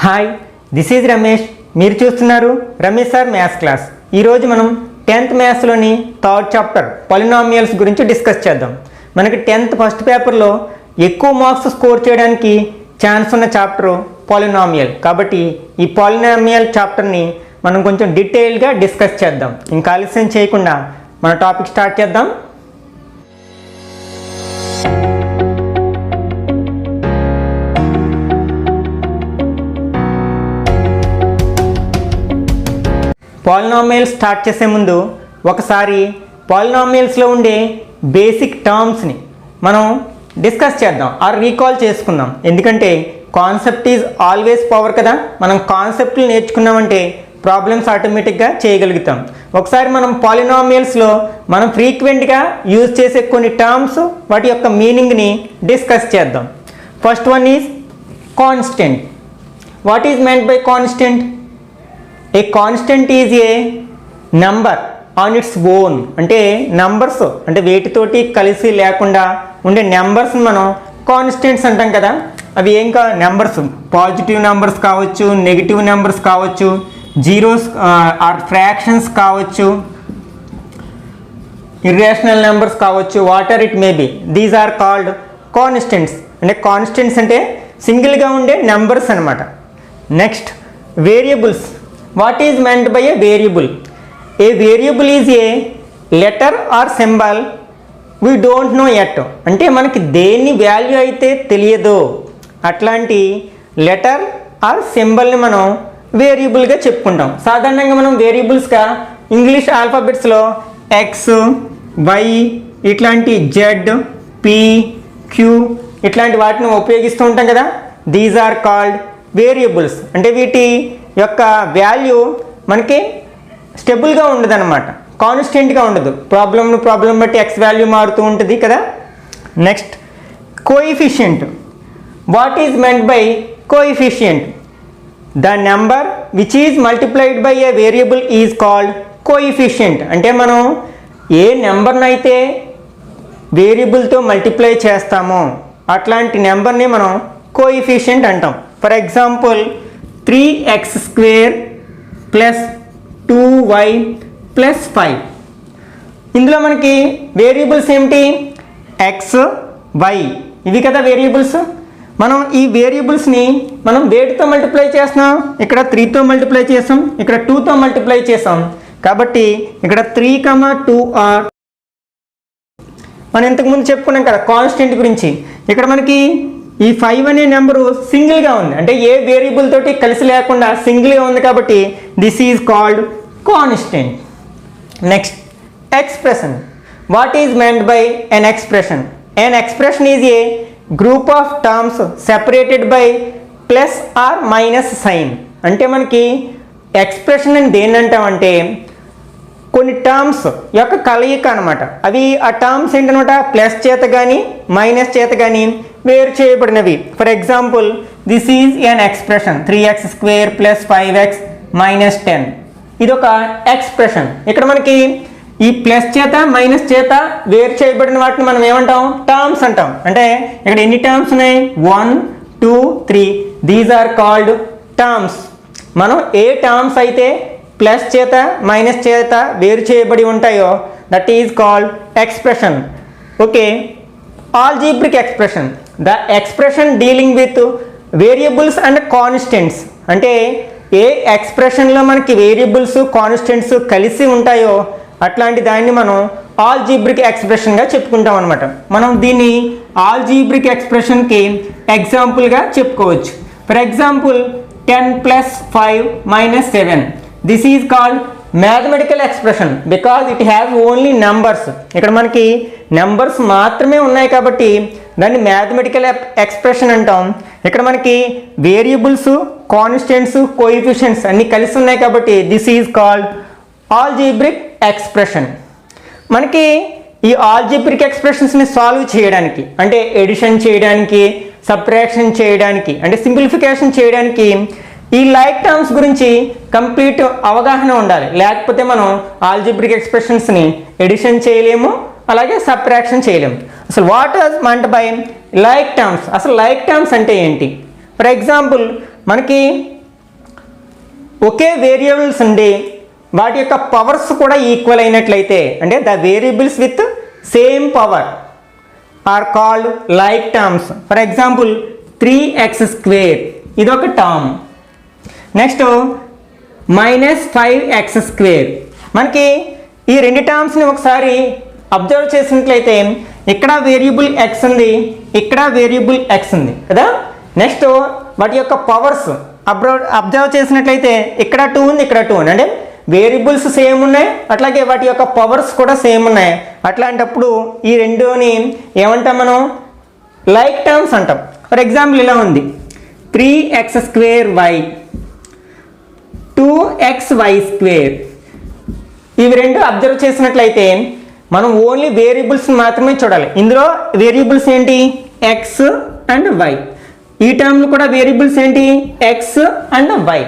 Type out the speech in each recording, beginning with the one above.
Hi this is Ramesh. మీరు చూస్తున్నారు Ramesh sir maths class. ఈరోజు మనం 10th మ్యాథ్స్లోని థర్డ్ చాప్టర్ పాలినామియల్స్ గురించి డిస్కస్ చేద్దాం. మనకి 10th ఫస్ట్ పేపర్లో ఎక్కువ మార్క్స్ స్కోర్ చేయడానికి ఛాన్స్ ఉన్న చాప్టర్ పాలినామియల్. కాబట్టి ఈ పాలినామియల్ చాప్టర్ని మనం కొంచెం డీటెయిల్గా డిస్కస్ చేద్దాం. ఇంకా ఆలస్యం చేయకుండా మన టాపిక్ స్టార్ట్ చేద్దాం. పాలినామియల్స్ స్టార్ట్ చేసే ముందు ఒకసారి పాలినామియల్స్లో ఉండే బేసిక్ టర్మ్స్ని మనం డిస్కస్ చేద్దాం ఆర్ రీకాల్ చేసుకుందాం. ఎందుకంటే కాన్సెప్ట్ ఈజ్ ఆల్వేస్ పవర్ కదా. మనం కాన్సెప్ట్లు నేర్చుకున్నామంటే ప్రాబ్లమ్స్ ఆటోమేటిక్గా చేయగలుగుతాం. ఒకసారి మనం పాలినామియల్స్లో మనం ఫ్రీక్వెంట్గా యూజ్ చేసే కొన్ని టర్మ్స్ వాటి యొక్క మీనింగ్ని డిస్కస్ చేద్దాం. First one is constant. What is meant by constant? A constant is a number on its own. అంటే నంబర్స్ అంటే వేటితోటి కలిసి లేకుండా ఉండే నెంబర్స్ని మనం కాన్స్టెంట్స్ అంటాం కదా. అవి ఏం నెంబర్స్, పాజిటివ్ నెంబర్స్ కావచ్చు, నెగిటివ్ నెంబర్స్ కావచ్చు, జీరోస్ ఆర్ ఫ్రాక్షన్స్ కావచ్చు, ఇర్రేషనల్ నెంబర్స్ కావచ్చు, whatever it may be. These are called constants. అంటే కాన్స్టెంట్స్ అంటే సింగిల్గా ఉండే నెంబర్స్ అనమాట. Next variables. What is meant by a variable? A variable is a letter or symbol we don't know yet. అంటే మనకి దేని value అయితే తెలియదో అట్లాంటి లెటర్ ఆర్ సింబల్ని మనం వేరియబుల్గా చెప్పుకుంటాం. సాధారణంగా మనం వేరియబుల్స్గా ఇంగ్లీష్ ఆల్ఫాబెట్స్లో ఎక్స్, వై, ఇట్లాంటి జెడ్, పి, క్యూ ఇట్లాంటి వాటిని ఉపయోగిస్తూ ఉంటాం కదా. These are called variables. అంటే వీటి యొక్క వాల్యూ మనకి స్టెబుల్గా ఉండదు అనమాట, కాన్స్టెంట్గా ఉండదు. ప్రాబ్లం బట్టి ఎక్స్ వాల్యూ మారుతూ ఉంటుంది కదా. Next coefficient. What is meant by coefficient? The number which is multiplied by A variable is called coefficient. అంటే మనం ఏ నెంబర్ని అయితే వేరియబుల్తో మల్టిప్లై చేస్తామో అట్లాంటి నెంబర్ని మనం కోఎఫిషియంట్ అంటాం. For example 3x² plus 2y plus 5. ఇందులో మనకి వేరియబుల్స్ ఏమిటి? ఎక్స్, వై, ఇవి కదా వేరియబుల్స్. మనం ఈ వేరియబుల్స్ని మనం వేటితో మల్టిప్లై చేస్తున్నాం? ఇక్కడ 3తో మల్టిప్లై చేసాం, ఇక్కడ 2తో మల్టిప్లై చేసాం. కాబట్టి ఇక్కడ 3, 2 ఆర్ మనం ఇంతకుముందు చెప్పుకున్నాం కదా కాన్స్టెంట్ గురించి. ఇక్కడ మనకి ఈ 5 అనే నెంబరు సింగిల్గా ఉంది, అంటే ఏ వేరియబుల్ తోటి కలిసి లేకుండా సింగిల్గా ఉంది కాబట్టి this is called constant. Next expression. What is meant by an expression? An expression is a group of terms separated by plus or minus sign. అంటే మనకి ఎక్స్ప్రెషన్ అని దేన్ని అంటామంటే కొన్ని టర్మ్స్ యొక్క కలయిక అనమాట. అవి ఆ టర్మ్స్ ఏంటనమాట ప్లస్ చేత కానీ మైనస్ చేత కానీ వేరు చేయబడినవి. For example this is N expression 3x² plus 5x minus 10. ఇది ఒక ఎక్స్ప్రెషన్. ఇక్కడ మనకి ఈ ప్లస్ చేత మైనస్ చేత వేరు చేయబడిన వాటిని మనం ఏమంటాం? టర్మ్స్ అంటాం. అంటే ఇక్కడ ఎన్ని టర్మ్స్ ఉన్నాయి? 1, 2, 3. These are called terms. మనం ఏ టర్మ్స్ అయితే ప్లస్ చేత మైనస్ చేత వేరు చేయబడి ఉంటాయో that is called expression. Okay. Algebraic expression. The expression dealing with variables and constants. అంటే ఏ ఎక్స్ప్రెషన్లో మనకి వేరియబుల్స్ కాన్స్టెంట్స్ కలిసి ఉంటాయో అట్లాంటి దాన్ని మనం ఆల్జీబ్రిక్ ఎక్స్ప్రెషన్గా చెప్పుకుంటాం అనమాట. మనం దీన్ని ఆల్జీబ్రిక్ ఎక్స్ప్రెషన్కి ఎగ్జాంపుల్గా చెప్పుకోవచ్చు. For example 10 + 5 - 7. This is called mathematical expression because it has only numbers. ఇక్కడ మనకి నెంబర్స్ మాత్రమే ఉన్నాయి కాబట్టి దాన్ని మ్యాథమెటికల్ ఎక్స్ప్రెషన్ అంటాం. ఇక్కడ మనకి వేరియబుల్స్, కాన్స్టెంట్స్, కోఎఫిషియంట్స్ అన్నీ కలిసి ఉన్నాయి కాబట్టి this is called algebraic expression. మనకి ఈ ఆల్జీబ్రిక్ ఎక్స్ప్రెషన్స్ని సాల్వ్ చేయడానికి అంటే ఎడిషన్ చేయడానికి, సబ్ట్రాక్షన్ చేయడానికి అంటే సింప్లిఫికేషన్ చేయడానికి ఈ లైక్ టర్మ్స్ గురించి కంప్లీట్ అవగాహన ఉండాలి. లేకపోతే మనం ఆల్జీబ్రిక్ ఎక్స్ప్రెషన్స్ని ఎడిషన్ చేయలేము, అలాగే సబ్ట్రాక్షన్ చేయలేము. అసలు what is meant by like terms? అసలు లైక్ టర్మ్స్ అంటే ఏంటి? ఫర్ ఎగ్జాంపుల్ మనకి ఒకే వేరియబుల్స్ ఉండి వాటి యొక్క పవర్స్ కూడా ఈక్వల్ అయినట్లయితే అంటే the variables with same power are called like terms. For example 3x² ఇది ఒక టర్మ్. Next -5x². మనకి ఈ రెండు టర్మ్స్ని ఒకసారి అబ్జర్వ్ చేసినట్లయితే ఇక్కడ వేరియబుల్ x ఉంది, ఇక్కడ వేరియబుల్ x ఉంది కదా. నెక్స్ట్ వాటి యొక్క పవర్స్ అబ్జర్వ్ చేసినట్లయితే ఇక్కడ 2 ఉంది, ఇక్కడ 2 ఉంది. అంటే వేరియబుల్స్ సేమ్ ఉన్నాయి, అట్లాగే వాటి యొక్క పవర్స్ కూడా సేమ్ ఉన్నాయి. అట్లాంటప్పుడు ఈ రెండుని ఏమంటాం మనం? లైక్ టర్మ్స్ అంటాం. ఫర్ ఎగ్జాంపుల్ ఇలా ఉంది 3x²y 2xy². ఇవి రెండు అబ్జర్వ్ చేసినట్లయితే మనం ఓన్లీ వేరియబుల్స్ మాత్రమే చూడాలి. ఇందులో వేరియబుల్స్ ఏంటి? x and y. ఈ టర్మ్లో కూడా వేరియబుల్స్ ఏంటి? x and y.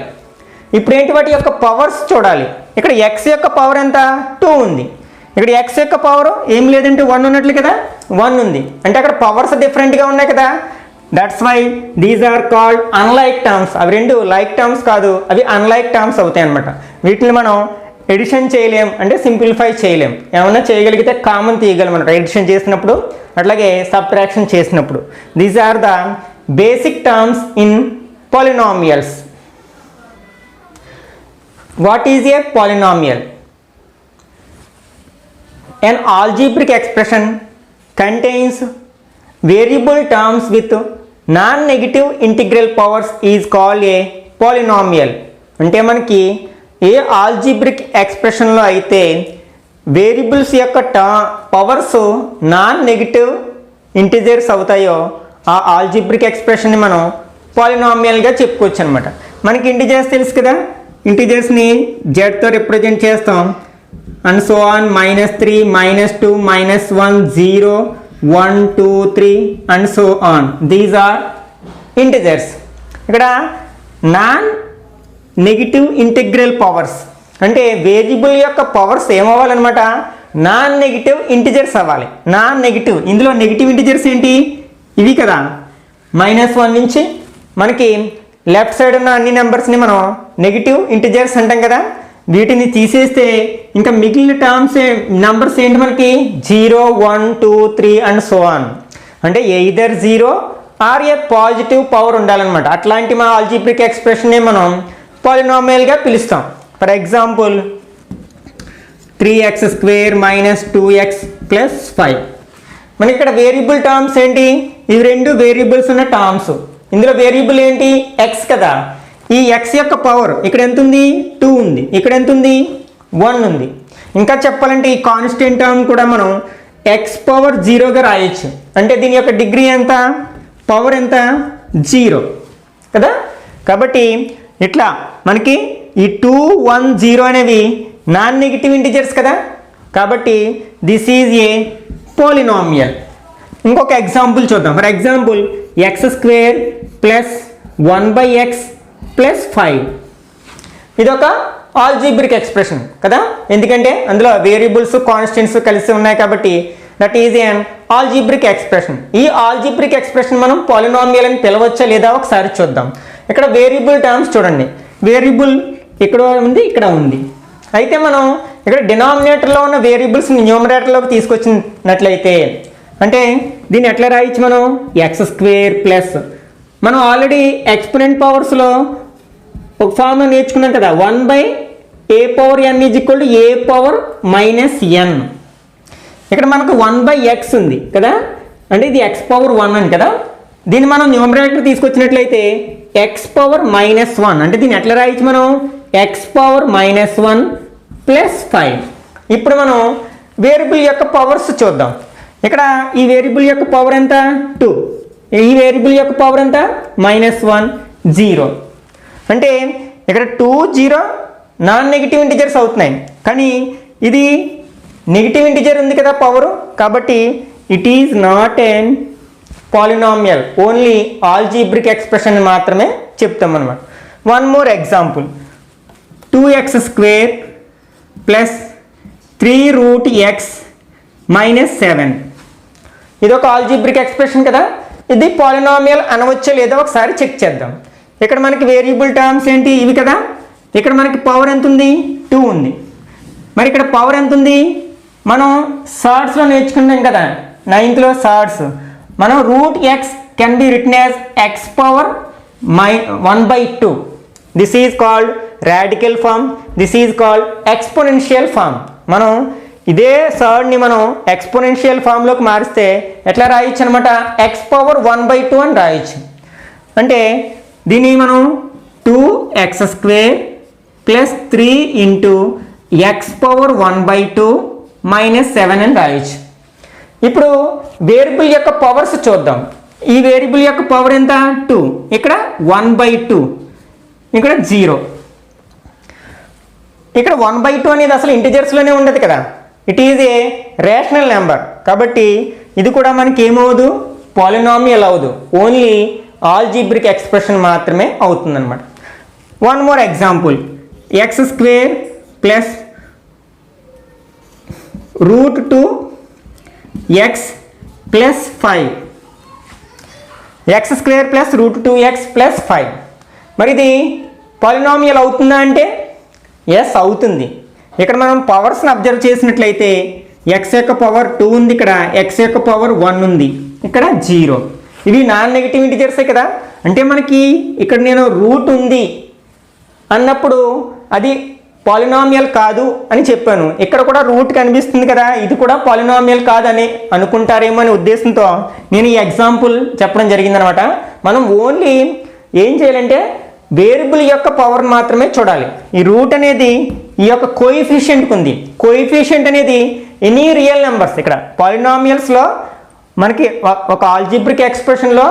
ఇప్పుడు ఏంటి? వాటి యొక్క పవర్స్ చూడాలి. ఇక్కడ x యొక్క పవర్ ఎంత? 2 ఉంది. ఇక్కడ x యొక్క పవర్ ఏం లేదంటే 1 ఉన్నట్లు కదా, 1 ఉంది. అంటే అక్కడ పవర్స్ డిఫరెంట్గా ఉన్నాయి కదా. That's why these are called unlike terms. అవి రెండు లైక్ టర్మ్స్ కాదు, అవి అన్లైక్ టర్మ్స్ అవుతాయి అన్నమాట. వీటిని మనం ఎడిషన్ చేయలేం, అంటే సింప్లిఫై చేయలేం. ఏమన్నా చేయగలిగితే కామన్ తీయగలం మనం ఎడిషన్ చేసినప్పుడు, అట్లాగే సబ్ట్రాక్షన్ చేసినప్పుడు. These are the basic terms in polynomials. What is a polynomial? An algebraic expression contains variable terms with non-negative integral powers is called a polynomial. అంటే మనకి ఏ ఆల్జీబ్రిక్ ఎక్స్ప్రెషన్లో అయితే వేరియబుల్స్ యొక్క పవర్స్ నాన్ నెగిటివ్ ఇంటిజర్స్ అవుతాయో ఆ algebraic ఎక్స్ప్రెషన్ని మనం పాలినామియల్గా చెప్పుకోవచ్చు అనమాట. మనకి ఇంటిజర్స్ తెలుసు కదా, ఇంటిజర్స్ని జెడ్తో రిప్రజెంట్ చేస్తాం. And so on -3 -2 -1 0 1 2 3 and so on. These are integers. ఇక్కడ నాన్ నెగిటివ్ ఇంటిగ్రల్ పవర్స్ అంటే వేరియబుల్ యొక్క పవర్స్ ఏమవ్వాలన్నమాట? నాన్ నెగిటివ్ ఇంటిజర్స్ అవ్వాలి. నాన్ నెగిటివ్, ఇందులో నెగిటివ్ ఇంటిజర్స్ ఏంటి? ఇవి కదా. -1 నుంచి మనకి లెఫ్ట్ సైడ్ ఉన్న అన్ని నెంబర్స్ని మనం నెగిటివ్ ఇంటిజర్స్ అంటాం కదా. వీటిని తీసేస్తే ఇంకా మిగిలిన టర్మ్స్ నెంబర్స్ ఏంటి మనకి? 0 1 2 3 అండ్ సో ఆన్. అంటే either 0 or a positive power ఉండాలన్నమాట. అట్లాంటి మా ఆల్జీబ్రిక్ ఎక్స్ప్రెషన్ని మనం పాలినామియల్గా పిలుస్తాం. For example 3x² - 2x + 5. మనకి ఇక్కడ వేరియబుల్ టర్మ్స్ ఏంటి? ఇవి రెండు వేరియబుల్స్ ఉన్న టర్మ్స్. ఇందులో వేరియబుల్ ఏంటి? x కదా. ఈ x యొక్క పవర్ ఇక్కడ ఎంత ఉంది? 2 ఉంది. ఇక్కడ ఎంత ఉంది? 1 ఉంది. ఇంకా చెప్పాలంటే ఈ కాన్స్టెంట్ టర్మ్ కూడా మనం x⁻0గా రాయొచ్చు. అంటే దీని యొక్క డిగ్రీ ఎంత? పవర్ ఎంత? 0 కదా. కాబట్టి ఇట్లా మనకి ఈ 2 1 0 అనేవి నాన్ నెగిటివ్ ఇంటిజర్స్ కదా. కాబట్టి దిస్ ఈజ్ ఏ పోలినామియల్. ఇంకొక ఎగ్జాంపుల్ చూద్దాం. For example x² + 1/x + 5. ఇదొక ఆల్జీబ్రిక్ ఎక్స్ప్రెషన్ కదా, ఎందుకంటే అందులో వేరియబుల్స్ కాన్స్టెంట్స్ కలిసి ఉన్నాయి కాబట్టి that is an algebraic expression. ఈ ఆల్జీబ్రిక్ ఎక్స్ప్రెషన్ మనం పాలినామియల్ అని పిలవచ్చా లేదా ఒకసారి చూద్దాం. ఇక్కడ వేరియబుల్ టర్మ్స్ చూడండి. వేరియబుల్ ఇక్కడ ఉంది, ఇక్కడ ఉంది. అయితే మనం ఇక్కడ డినామినేటర్లో ఉన్న వేరియబుల్స్ని న్యూమరేటర్లోకి తీసుకొచ్చినట్లయితే అంటే దీన్ని ఎట్లా రాయొచ్చు మనం? x² మనం ఆల్రెడీ ఎక్స్పోనెంట్ పవర్స్లో ఒక ఫార్ములా నేర్చుకున్నాం కదా, 1/a⁴n = a⁻−n. ఇక్కడ మనకు 1/x ఉంది కదా, అంటే ఇది x⁻1 అని కదా. దీన్ని మనం న్యూమరేటర్ తీసుకొచ్చినట్లయితే x⁻−1 అంటే దీన్ని ఎట్లా రాయొచ్చు మనం? x⁻−1 + 5. ఇప్పుడు మనం వేరియబుల్ యొక్క పవర్స్ చూద్దాం. ఇక్కడ ఈ వేరియబుల్ యొక్క పవర్ ఎంత? 2. ఈ వేరియబుల్ యొక్క పవర్ ఎంత? -1 0. అంటే ఇక్కడ 2 0 నాన్ నెగిటివ్ ఇంటిజర్స్ అవుతున్నాయి, కానీ ఇది నెగిటివ్ ఇంటిజర్ ఉంది కదా పవర్. కాబట్టి it is not an polynomial, only algebraic expression మాత్రమే చెప్తాం అన్నమాట. One more example 2x² + 3√x - 7. ఇది ఒక ఆల్జీబ్రిక్ ఎక్స్ప్రెషన్ కదా. ఇది పాలినామియల్ అనవచ్చో లేదో ఒకసారి చెక్ చేద్దాం. ఇక్కడ మనకి వేరియబుల్ టర్మ్స్ ఏంటి? ఇవి కదా. ఇక్కడ మనకి పవర్ ఎంత ఉంది 2 ఉంది. మరి ఇక్కడ పవర్ ఎంత ఉంది మనం సార్ట్స్లో నేర్చుకున్నాం కదా 9th సార్ట్స్. మనం root X can be written as X power 1/2. This is called radical form, this is called exponential form. మనం ఇదే సర్డ్ని మనం ఎక్స్పోనెన్షియల్ ఫామ్లోకి మారిస్తే ఎట్లా రాయొచ్చు అనమాట, ఎక్స్ పవర్ 1/2 అని రాయొచ్చు. అంటే దీన్ని మనం 2x² plus 3 into X power 1/2 minus 7 అని రాయొచ్చు. ఇప్పుడు వేరియబుల్ యొక్క పవర్స్ చూద్దాం. ఈ వేరియబుల్ యొక్క పవర్ ఎంత 2, ఇక్కడ 1/2, ఇక్కడ 0. ఇక్కడ 1/2 అనేది అసలు ఇంటిజర్స్లోనే ఉండదు కదా, it is a rational number. కాబట్టి ఇది కూడా మనకి ఏమవుదు, పాలినామియల్ అవ్వదు, ఓన్లీ ఆల్జీబ్రిక్ ఎక్స్ప్రెషన్ మాత్రమే అవుతుందన్నమాట. One more example, x² plus √2x plus 5, x² plus √2x plus 5. మరి ఇది పాలినామియల్ అవుతుందా అంటే ఎస్ అవుతుంది. ఇక్కడ మనం పవర్స్ని అబ్జర్వ్ చేసినట్లయితే x యొక్క పవర్ 2 ఉంది, ఇక్కడ x యొక్క పవర్ 1 ఉంది, ఇక్కడ 0. ఇవి నాన్ నెగిటివ్ ఇంటిజర్సే కదా. అంటే మనకి ఇక్కడ నేను రూట్ ఉంది అన్నప్పుడు అది పాలినామియల్ కాదు అని చెప్పాను. ఇక్కడ కూడా రూట్ కనిపిస్తుంది కదా, ఇది కూడా పాలినామియల్ కాదని అనుకుంటారేమో అనే ఉద్దేశంతో నేను ఈ ఎగ్జాంపుల్ చెప్పడం జరిగిందనమాట. మనం ఓన్లీ ఏం చేయాలంటే వేరియబుల్ యొక్క పవర్ మాత్రమే చూడాలి. ఈ రూట్ అనేది ఈ యొక్క కోఎఫిషియంట్కి ఉంది. కోఎఫిషియంట్ అనేది ఎనీ రియల్ నెంబర్స్, ఇక్కడ పాలినామియల్స్లో మనకి ఒక ఆల్జిబ్రిక్ ఎక్స్ప్రెషన్లో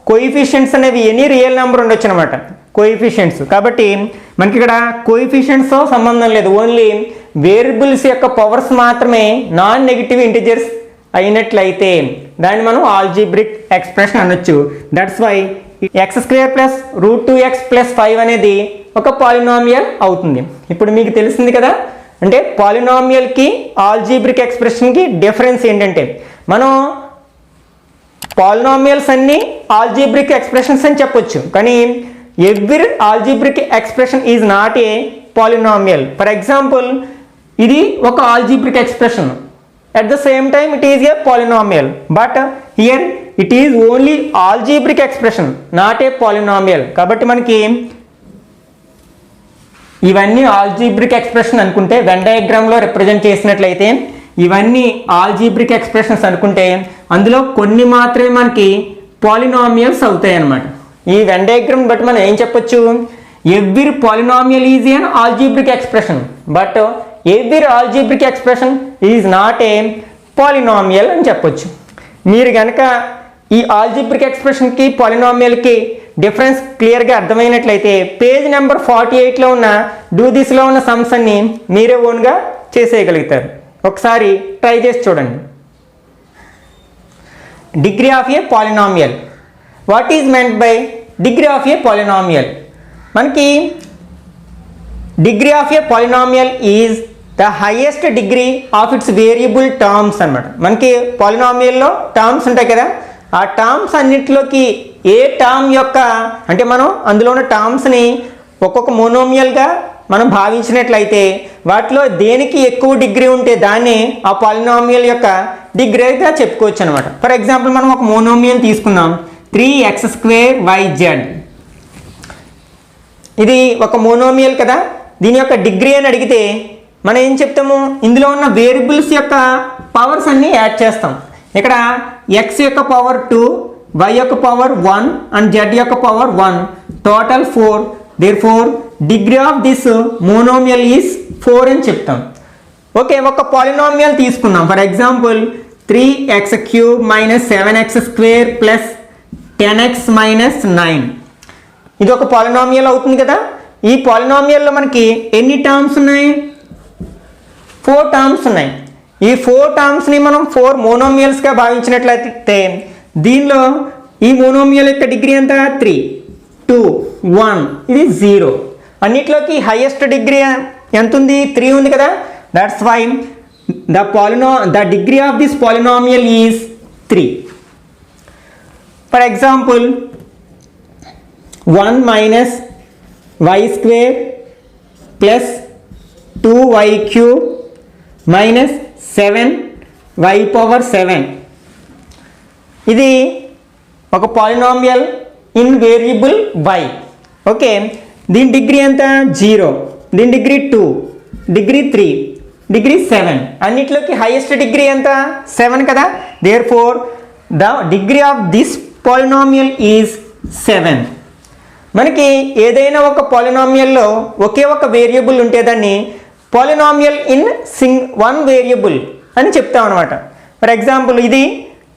కోఎఫిషియంట్స్ అనేవి ఎనీ రియల్ నెంబర్ ఉండొచ్చు అనమాట, కోఎఫిషియంట్స్. కాబట్టి మనకి ఇక్కడ కోఎఫిషియంట్స్తో సంబంధం లేదు, ఓన్లీ వేరియబుల్స్ యొక్క పవర్స్ మాత్రమే నాన్ నెగిటివ్ ఇంటిజర్స్ అయినట్లయితే దాన్ని మనం ఆల్జిబ్రిక్ ఎక్స్ప్రెషన్ అనొచ్చు. That's why x² plus √2x plus 5 అనేది ఒక పాలినామియల్ అవుతుంది. ఇప్పుడు మీకు తెలిసింది కదా, అంటే పాలినామియల్కి ఆల్జీబ్రిక్ ఎక్స్ప్రెషన్కి డిఫరెన్స్ ఏంటంటే మనం పాలినామియల్స్ అన్నీ ఆల్జీబ్రిక్ ఎక్స్ప్రెషన్స్ అని చెప్పొచ్చు, కానీ every algebraic expression is not a polynomial. For example ఇది ఒక algebraic expression, at the same time it is a polynomial, but here it is only algebraic expression, not a polynomial. కాబట్టి మనకి ఇవన్నీ algebraic expression అనుకుంటే when డయాగ్రామ్లో represent చేసినట్లయితే ఇవన్నీ algebraic expressions అనుకుంటే అందులో కొన్ని మాత్రమే మనకి పాలినామియల్స్ అవుతాయి అన్నమాట. ఈ వెన్ డయాగ్రామ్ బట్టి మనం ఏం చెప్పొచ్చు, every polynomial is an algebraic expression, but every algebraic expression is not a polynomial అని చెప్పొచ్చు. మీరు కనుక ఈ ఆల్జీబ్రిక్ ఎక్స్ప్రెషన్కి పాలినామియల్కి డిఫరెన్స్ క్లియర్గా అర్థమైనట్లయితే పేజ్ నెంబర్ 48లో ఉన్న డూ దిస్లో ఉన్న సమ్స్ అన్ని మీరే ఓన్గా చేసేయగలుగుతారు. ఒకసారి ట్రై చేసి చూడండి. Degree of a polynomial. What is meant by degree of a polynomial? మనకి degree of a polynomial is the highest degree of its variable terms అనమాట. మనకి పాలినామియల్లో టర్మ్స్ ఉంటాయి కదా, ఆ టర్మ్స్ అన్నిటిలోకి ఏ టర్మ్ యొక్క అంటే మనం అందులో ఉన్న టర్మ్స్ని ఒక్కొక్క మోనోమియల్గా మనం భావించినట్లయితే వాటిలో దేనికి ఎక్కువ డిగ్రీ ఉంటే దాన్ని ఆ పాలినామియల్ యొక్క డిగ్రీగా చెప్పుకోవచ్చు అనమాట. ఫర్ ఎగ్జాంపుల్ మనం ఒక మోనోమియల్ తీసుకుందాం, 3x²yz. ఇది ఒక మోనోమియల్ కదా, దీని యొక్క డిగ్రీ అని అడిగితే మనం ఏం చెప్తాము, ఇందులో ఉన్న వేరియబుల్స్ యొక్క పవర్స్ అన్నీ యాడ్ చేస్తాం. ఇక్కడ x యొక్క పవర్ 2, y యొక్క పవర్ 1 అండ్ z యొక్క power 1, total 4. Therefore degree of this monomial is 4 అని చెప్తాం. ఓకే, ఒక పాలినామియల్ తీసుకుందాం. For example 3x³ minus 7x² plus 10x minus 9. ఇది ఒక పాలినామియల్ అవుతుంది కదా. ఈ పాలినామియల్లో మనకి ఎన్ని టర్మ్స్ ఉన్నాయి? 4 టర్మ్స్ ఉన్నాయి. ఈ 4 టర్మ్స్ని మనం 4 మోనోమియల్స్గా భావించినట్లయితే దీనిలో ఈ మోనోమియల్ యొక్క డిగ్రీ ఎంత? 3, 2, 1, ఇది 0. అన్నిట్లోకి హైయెస్ట్ డిగ్రీ ఎంత ఉంది? 3 ఉంది కదా. That's why the degree of this polynomial is 3. For example 1 minus y² plus 2y³ minus 7y⁴ ఇది ఒక polynomial in variable y. Okay, దీని డిగ్రీ ఎంత 0, దీని డిగ్రీ 2, డిగ్రీ 3, డిగ్రీ 7. అన్నిట్లోకి హైయెస్ట్ డిగ్రీ ఎంత 7 కదా. Therefore the degree of this polynomial is 7. మనకి ఏదైనా ఒక పాలినామియల్లో ఒకే ఒక వేరియబుల్ ఉంటే దాన్ని పాలినామియల్ ఇన్ వన్ వేరియబుల్ అని చెప్తాం అనమాట. ఫర్ ఎగ్జాంపుల్ ఇది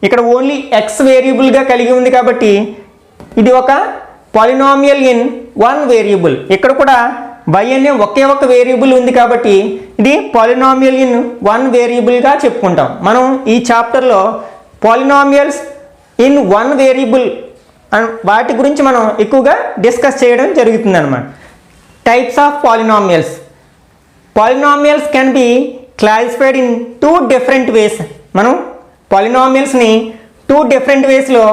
ఇక్కడ ఓన్లీ x వేరియబుల్గా కలిగి ఉంది కాబట్టి ఇది ఒక పాలినామియల్ ఇన్ వన్ వేరియబుల్. ఇక్కడ కూడా y అనే ఒకే ఒక వేరియబుల్ ఉంది కాబట్టి ఇది పాలినామియల్ ఇన్ వన్ వేరియబుల్గా చెప్పుకుంటాం. మనం ఈ చాప్టర్లో పాలినామియల్స్ ఇన్ వన్ వేరియబుల్ వాటి గురించి మనం ఎక్కువగా డిస్కస్ చేయడం జరుగుతుంది అన్నమాట. Types of polynomials. Polynomials can be classified in 2 different ways. మనం పాలినామియల్స్ని 2 డిఫరెంట్ వేస్లో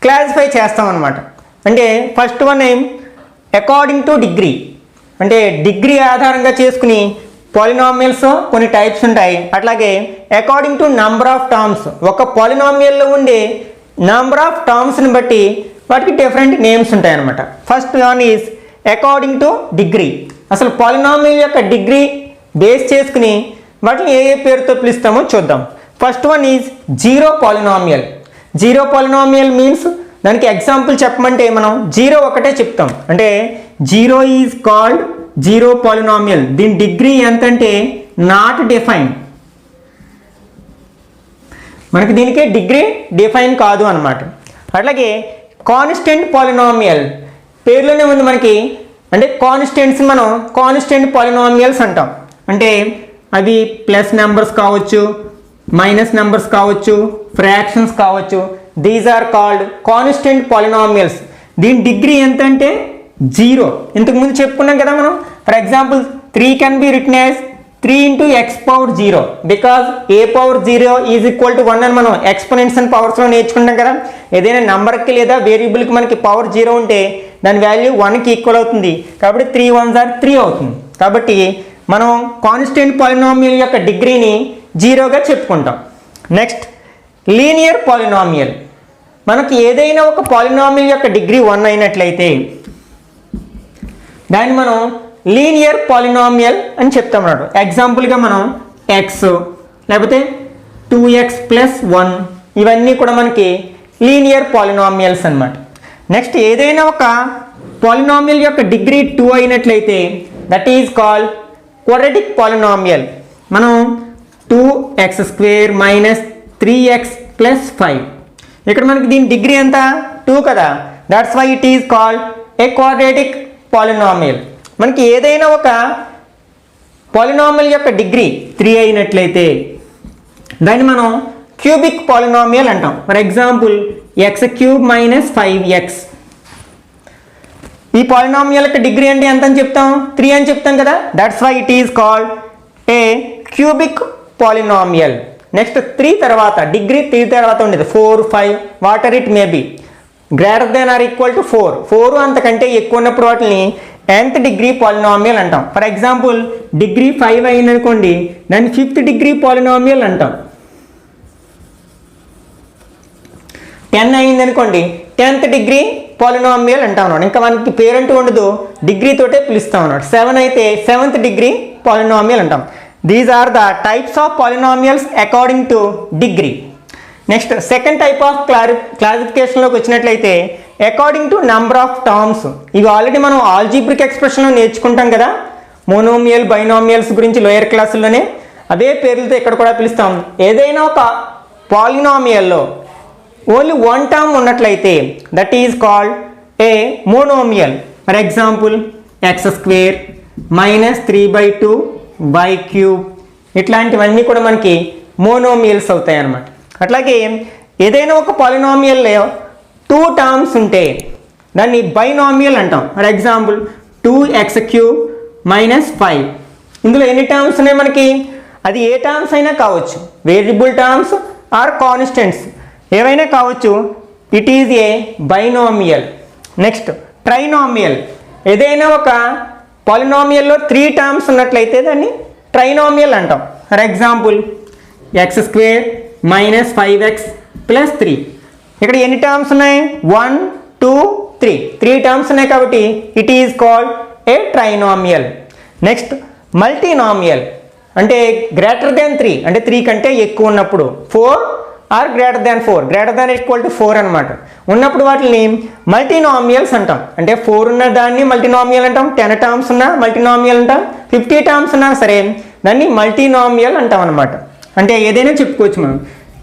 క్లాసిఫై చేస్తాం అన్నమాట. అంటే ఫస్ట్ వన్ ఏం అకార్డింగ్ టు డిగ్రీ, అంటే డిగ్రీ ఆధారంగా చేసుకుని పాలినామియల్స్ కొన్ని టైప్స్ ఉంటాయి. అట్లాగే according to number of terms, ఒక పాలినామియల్లో ఉండే నంబర్ ఆఫ్ టర్మ్స్ని బట్టి వాటికి డిఫరెంట్ నేమ్స్ ఉంటాయి అన్నమాట. First one is according to degree. అసలు పాలినామియల్ యొక్క డిగ్రీ బేస్ చేసుకుని వాటిని ఏ పేరుతో పిలుస్తామో చూద్దాం. First one is zero polynomial. Zero polynomial means దానికి ఎగ్జాంపుల్ చెప్పమంటే మనం 0 ఒకటే చెప్తాం. అంటే 0 ఈజ్ కాల్డ్ జీరో పాలినామియల్. దీని డిగ్రీ ఎంతంటే నాట్ డిఫైన్. మనకి దీనికి డిగ్రీ డిఫైన్ కాదు అన్నమాట. అట్లాగే కాన్స్టెంట్ పాలినామియల్ పేర్లోనే ఉంది మనకి. అంటే కాన్స్టెంట్స్ మనం కాన్స్టెంట్ పాలినామియల్స్ అంటాం. అంటే అవి ప్లస్ నెంబర్స్ కావచ్చు, మైనస్ నెంబర్స్ కావచ్చు, ఫ్రాక్షన్స్ కావచ్చు. These are called constant polynomials. దీని డిగ్రీ ఎంత అంటే 0. ఇంతకుముందు చెప్పుకున్నాం కదా మనం. For example 3 can be written as 3 × x⁴ because a⁴ is equal to 1 అని మనం ఎక్స్పోనెంట్స్ అండ్ పవర్స్లో నేర్చుకుంటాం కదా. ఏదైనా నెంబర్కి లేదా వేరియబుల్కి మనకి పవర్ 0 ఉంటే దాని వాల్యూ 1కి ఈక్వల్ అవుతుంది. కాబట్టి 3 1s are 3 అవుతుంది. కాబట్టి మనం కాన్స్టెంట్ పాలినామియల్ యొక్క డిగ్రీని 0గా చెప్పుకుంటాం. Next linear polynomial. మనకి ఏదైనా ఒక పాలినామియల్ యొక్క డిగ్రీ 1 అయినట్లయితే దాన్ని మనం లీనియర్ పాలినామియల్ అని చెప్తాం అన్నమాట. ఎగ్జాంపుల్గా మనం x లేకపోతే 2x + 1 ఇవన్నీ కూడా మనకి లీనియర్ పాలినామియల్స్ అన్నమాట. నెక్స్ట్ ఏదైనా ఒక పాలినామియల్ యొక్క డిగ్రీ 2 అయినట్లయితే that is called quadratic polynomial. మనం 2x² - 3x + 5. ఇక్కడ మనకి దీని డిగ్రీ ఎంత 2 కదా. That's why it is called a quadratic polynomial. మనకి ఏదైనా ఒక పాలినామియల్ యొక్క డిగ్రీ 3 అయినట్లయితే దాన్ని మనం క్యూబిక్ పాలినామియల్ అంటాం. For example x³ - 5x. ఈ పాలినామియల్ యొక్క డిగ్రీ అంటే ఎంత అని చెప్తాం 3 అని చెప్తాం కదా. That's why it is called a cubic polynomial. Next 3 తర్వాత డిగ్రీ 3 తర్వాత ఉండేది 4 5 whatever it may be greater than or equal to 4 అంతకంటే ఎక్కువ ఉన్నప్పుడు వాటిని nth డిగ్రీ పాలినామియల్ అంటాం. ఫర్ ఎగ్జాంపుల్ డిగ్రీ 5 అయిందనుకోండి దాన్ని 5th డిగ్రీ పాలినామియల్ అంటాం. 10 అయిందనుకోండి 10th డిగ్రీ పాలినామియల్ అంటాం అన్నాడు. ఇంకా మనకి పేరెంట్ ఉండదు, డిగ్రీ తోటే పిలుస్తాం అన్నాడు. 7 అయితే 7th డిగ్రీ పాలినామియల్ అంటాం. These are the types of polynomials according to degree. Next second type of క్లాసిఫికేషన్లోకి వచ్చినట్లయితే according to number of terms. ఇవి ఆల్రెడీ మనం ఆల్జీబ్రిక్ ఎక్స్ప్రెషన్లో నేర్చుకుంటాం కదా. మోనోమియల్ బైనామియల్స్ గురించి లోయర్ క్లాసుల్లోనే అదే పేర్లతో ఇక్కడ కూడా పిలుస్తాం. ఏదైనా ఒక పాలినామియల్లో ఓన్లీ 1 టర్మ్ ఉన్నట్లయితే that is called A monomial. For example x² - 3/2y³ ఇట్లాంటివన్నీ కూడా మనకి మోనోమియల్స్ అవుతాయి అన్నమాట. అట్లాగే ఏదైనా ఒక పాలినామియల్లో 2 టర్మ్స్ ఉంటే దాన్ని బైనామియల్ అంటాం. For example 2x³ - 5. ఇందులో ఎన్ని టర్మ్స్ ఉన్నాయి మనకి? అది ఏ టర్మ్స్ అయినా కావచ్చు, వేరియబుల్ టర్మ్స్ ఆర్ కాన్స్టెంట్స్ ఏవైనా కావచ్చు. It is a binomial. Next trinomial. ఏదైనా ఒక పాలినామియల్లో 3 టర్మ్స్ ఉన్నట్లయితే దాన్ని ట్రైనామియల్ అంటాం. For example X square minus 5x plus 3. ఇక్కడ ఎన్ని టర్మ్స్ ఉన్నాయి? 1 2 3 టర్మ్స్ ఉన్నాయి కాబట్టి it is called a trinomial. Next multinomial అంటే గ్రేటర్ దాన్ 3 అంటే 3 కంటే ఎక్కువ ఉన్నప్పుడు 4 or greater than 4 greater than equal to 4 అనమాట ఉన్నప్పుడు వాటిని మల్టీనామియల్స్ అంటాం. అంటే 4 ఉన్న దాన్ని మల్టీనామియల్ అంటాం, 10 టర్మ్స్ ఉన్న మల్టీనామియల్ అంటాం, 50 టర్మ్స్ ఉన్నా సరే దాన్ని మల్టీనామియల్ అంటాం అనమాట. అంటే ఏదైనా చెప్పుకోవచ్చు మనం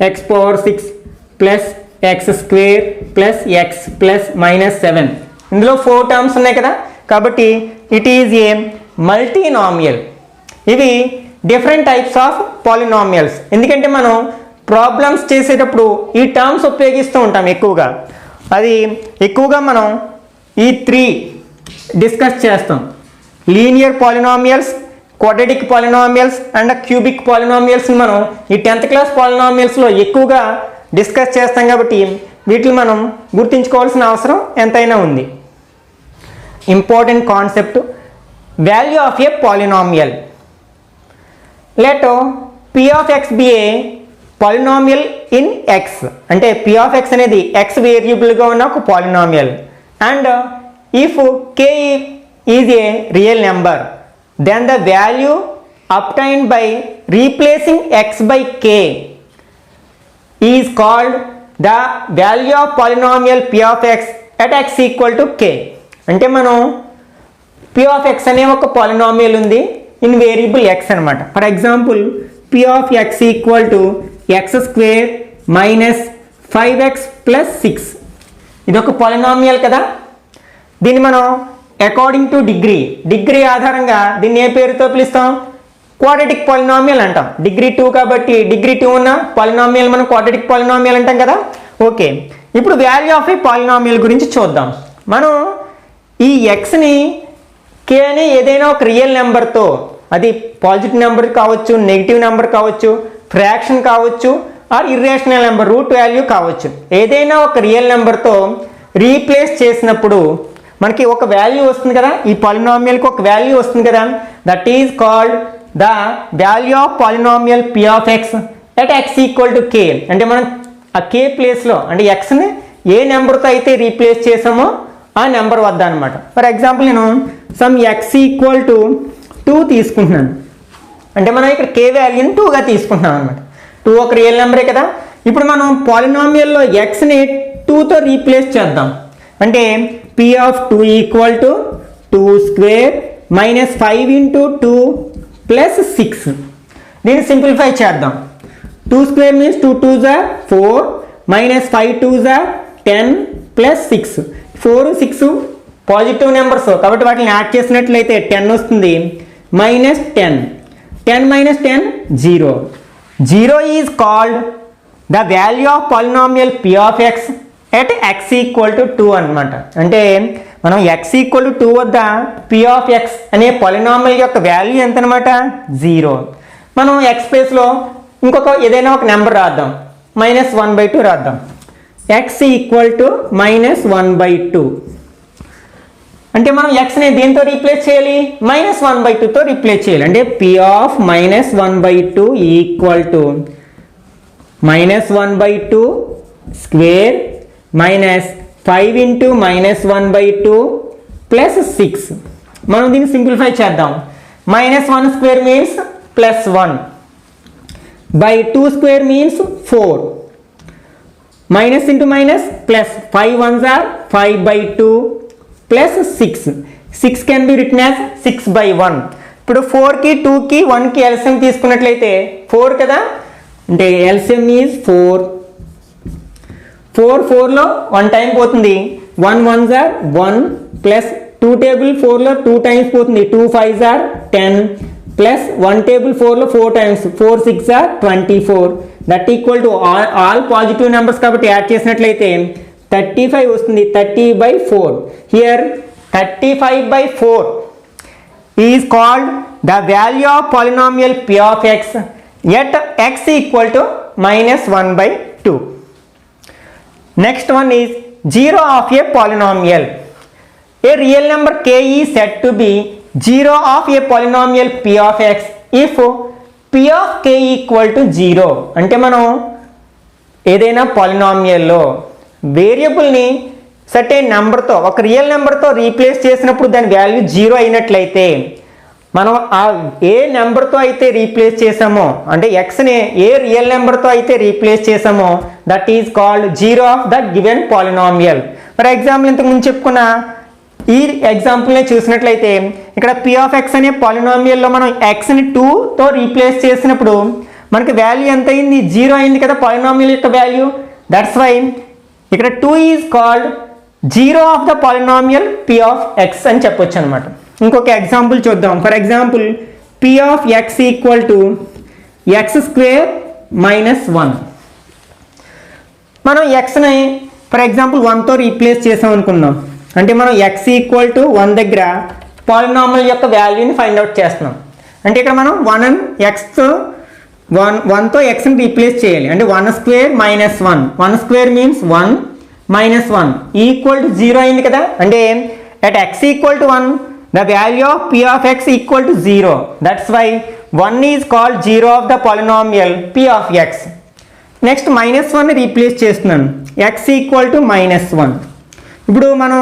X power 6 plus X square plus X plus minus 7 ఇందులో 4 టర్మ్స్ ఉన్నాయి కదా కాబట్టి ఇట్ ఈజ్ ఏ మల్టీనామియల్. ఇవి డిఫరెంట్ టైప్స్ ఆఫ్ పాలినామియల్స్. ఎందుకంటే మనం ప్రాబ్లమ్స్ చేసేటప్పుడు ఈ టర్మ్స్ ఉపయోగిస్తూ ఉంటాం ఎక్కువగా. అది ఎక్కువగా మనం ఈ 3 డిస్కస్ చేస్తాం. Linear polynomials, quadratic polynomials and cubic polynomials మనం ఈ 10th క్లాస్ పాలినామియల్స్లో ఎక్కువగా డిస్కస్ చేస్తాం కాబట్టి వీటిని మనం గుర్తుంచుకోవాల్సిన అవసరం ఎంతైనా ఉంది. Important concept value of a polynomial. Let p of x be a polynomial in x అంటే p of x అనేది x వేరియబుల్గా ఉన్న ఒక polynomial and if k is a real number then the value obtained by replacing x by k is called the value of polynomial p of x at x equal to k. అంటే మనం p of x అనే ఒక polynomial ఉంది in variable x అనమాట. For example p of x equal to X square minus 5x plus 6 ఇది ఒక polynomial కదా. దీన్ని మనం అకార్డింగ్ టు డిగ్రీ ఆధారంగా దీన్ని ఏ పేరుతో పిలుస్తాం? క్వాడ్రాటిక్ పాలినామియల్ అంటాం. డిగ్రీ 2 కాబట్టి డిగ్రీ 2 ఉన్న పాలినామియల్ మనం క్వాడ్రాటిక్ పాలినామియల్ అంటాం కదా. ఓకే, ఇప్పుడు వాల్యూ ఆఫ్ ఏ పాలినామియల్ గురించి చూద్దాం. మనం ఈ ఎక్స్ని కే అనే ఏదైనా ఒక రియల్ నెంబర్తో, అది పాజిటివ్ నెంబర్ కావచ్చు, నెగిటివ్ నెంబర్ కావచ్చు, ఫ్రాక్షన్ కావచ్చు or irrational number root value కావచ్చు, ఏదైనా ఒక రియల్ నెంబర్తో రీప్లేస్ చేసినప్పుడు మనకి ఒక వాల్యూ వస్తుంది కదా. ఈ పాలినామియల్కి ఒక వాల్యూ వస్తుంది కదా. That is called the value of polynomial p of x at x equal to k. అంటే మనం ఆ k ప్లేస్లో అంటే ఎక్స్ని ఏ నెంబర్తో అయితే రీప్లేస్ చేసామో ఆ నెంబర్ వద్ద అనమాట. ఫర్ ఎగ్జాంపుల్ నేను సమ్ ఎక్స్ ఈక్వల్ టు 2 తీసుకుంటున్నాను. అంటే మనం ఇక్కడ k వాల్యూని 2గా తీసుకుంటున్నాం అనమాట. 2 ఒక రియల్ నెంబరే కదా. ఇప్పుడు మనం పాలినామియల్లో ఎక్స్ని 2తో రీప్లేస్ చేద్దాం. అంటే p of 2 equal to 2 square minus 5 into 2 plus 6. దీన్ని సింప్లిఫై చేద్దాం. 2 square means 2 2s are 4 minus 5 2s are 10 plus 6. 4 6 positive numbers కాబట్టి వాటిని యాడ్ చేసినట్లయితే 10 వస్తుంది minus 10 minus 10 0 is called the value of polynomial p of x at x equal to 2 అనమాట. అంటే మనం x equal to 2 వద్ద p of x అనే polynomial యొక్క వాల్యూ ఎంత అనమాట? 0. మనం x ప్లేస్లో ఇంకొక ఏదైనా ఒక నెంబర్ రాద్దాం, -1/2 రాద్దాం. x ఈక్వల్ టు -1/2 అంటే మనం ఎక్స్ని దేంతో రీప్లేస్ చేయాలి? -1/2తో రీప్లేస్ చేయాలి. అంటే p of -1/2 equal to -1/2 square minus 5 into -1/2 plus 6. మనం దీన్ని సింప్లిఫై చేద్దాం. -1 square means +1 by 2 square means 4 minus into minus plus 5 1s are 5/2 plus 6 can be written as 6/1. ఇప్పుడు 4కి 2కి 1కి ఎల్సిఎం తీసుకున్నట్లయితే 4 కదా. అంటే ఎల్సిఎం ఈజ్ 4లో 1 టైం పోతుంది, 1 1s are 1 ప్లస్ 2 టేబుల్ 4లో 2 టైమ్స్ పోతుంది, 2 5s are 10 ప్లస్ 1 టేబుల్ 4లో 4 times 4 6 are 24. That equal to all positive numbers కాబట్టి యాడ్ చేసినట్లయితే 35 వస్తుంది. 30/4. Here 35/4 is called the value of polynomial p of x at x equal to -1/2. Next one is 0 of a polynomial. A real number k is said to be zero of a polynomial p of x if p of k equal to zero. అంటే మనం ఏదైనా పాలినామియల్లో వేరియబుల్ని certain నెంబర్తో, ఒక real నెంబర్తో replace చేసినప్పుడు దాని value zero అయినట్లయితే, మనం ఆ ఏ నెంబర్తో అయితే రీప్లేస్ చేసామో, అంటే ఎక్స్ని ఏ రియల్ నెంబర్తో అయితే రీప్లేస్ చేసామో, that is called zero of the given polynomial. For example ఇంతకు ముందు చెప్పుకున్న ఈ ఎగ్జాంపుల్ని చూసినట్లయితే, ఇక్కడ p of x అనే పాలినామియల్లో మనం xని 2తో రీప్లేస్ చేసినప్పుడు మనకి వాల్యూ ఎంత అయింది? జీరో అయింది కదా పాలినామియల్ యొక్క వాల్యూ. దట్స్ వై ఇక్కడ 2 is called zero of the polynomial p of x అని చెప్పొచ్చు అనమాట. ఇంకొక ఎగ్జాంపుల్ చూద్దాం. For example p of x equal to x square minus 1. మనం xని ఫర్ ఎగ్జాంపుల్ 1తో రీప్లేస్ చేసాం అనుకుందాం. అంటే మనం x ఈక్వల్ టు 1 దగ్గర పాలినామియల్ యొక్క వాల్యూని ఫైండ్ అవుట్ చేస్తున్నాం. అంటే ఇక్కడ మనం 1తో xని రీప్లేస్ చేయాలి. అంటే 1 square minus 1. 1 square means 1 minus 1 equal to 0 అయింది కదా. అంటే at x equal to 1 the value of p of x equal to 0. That's why 1 is called 0 of the polynomial p of x. Next minus 1 replace చేస్తున్నాను. x equal to minus 1. ఇప్పుడు మనం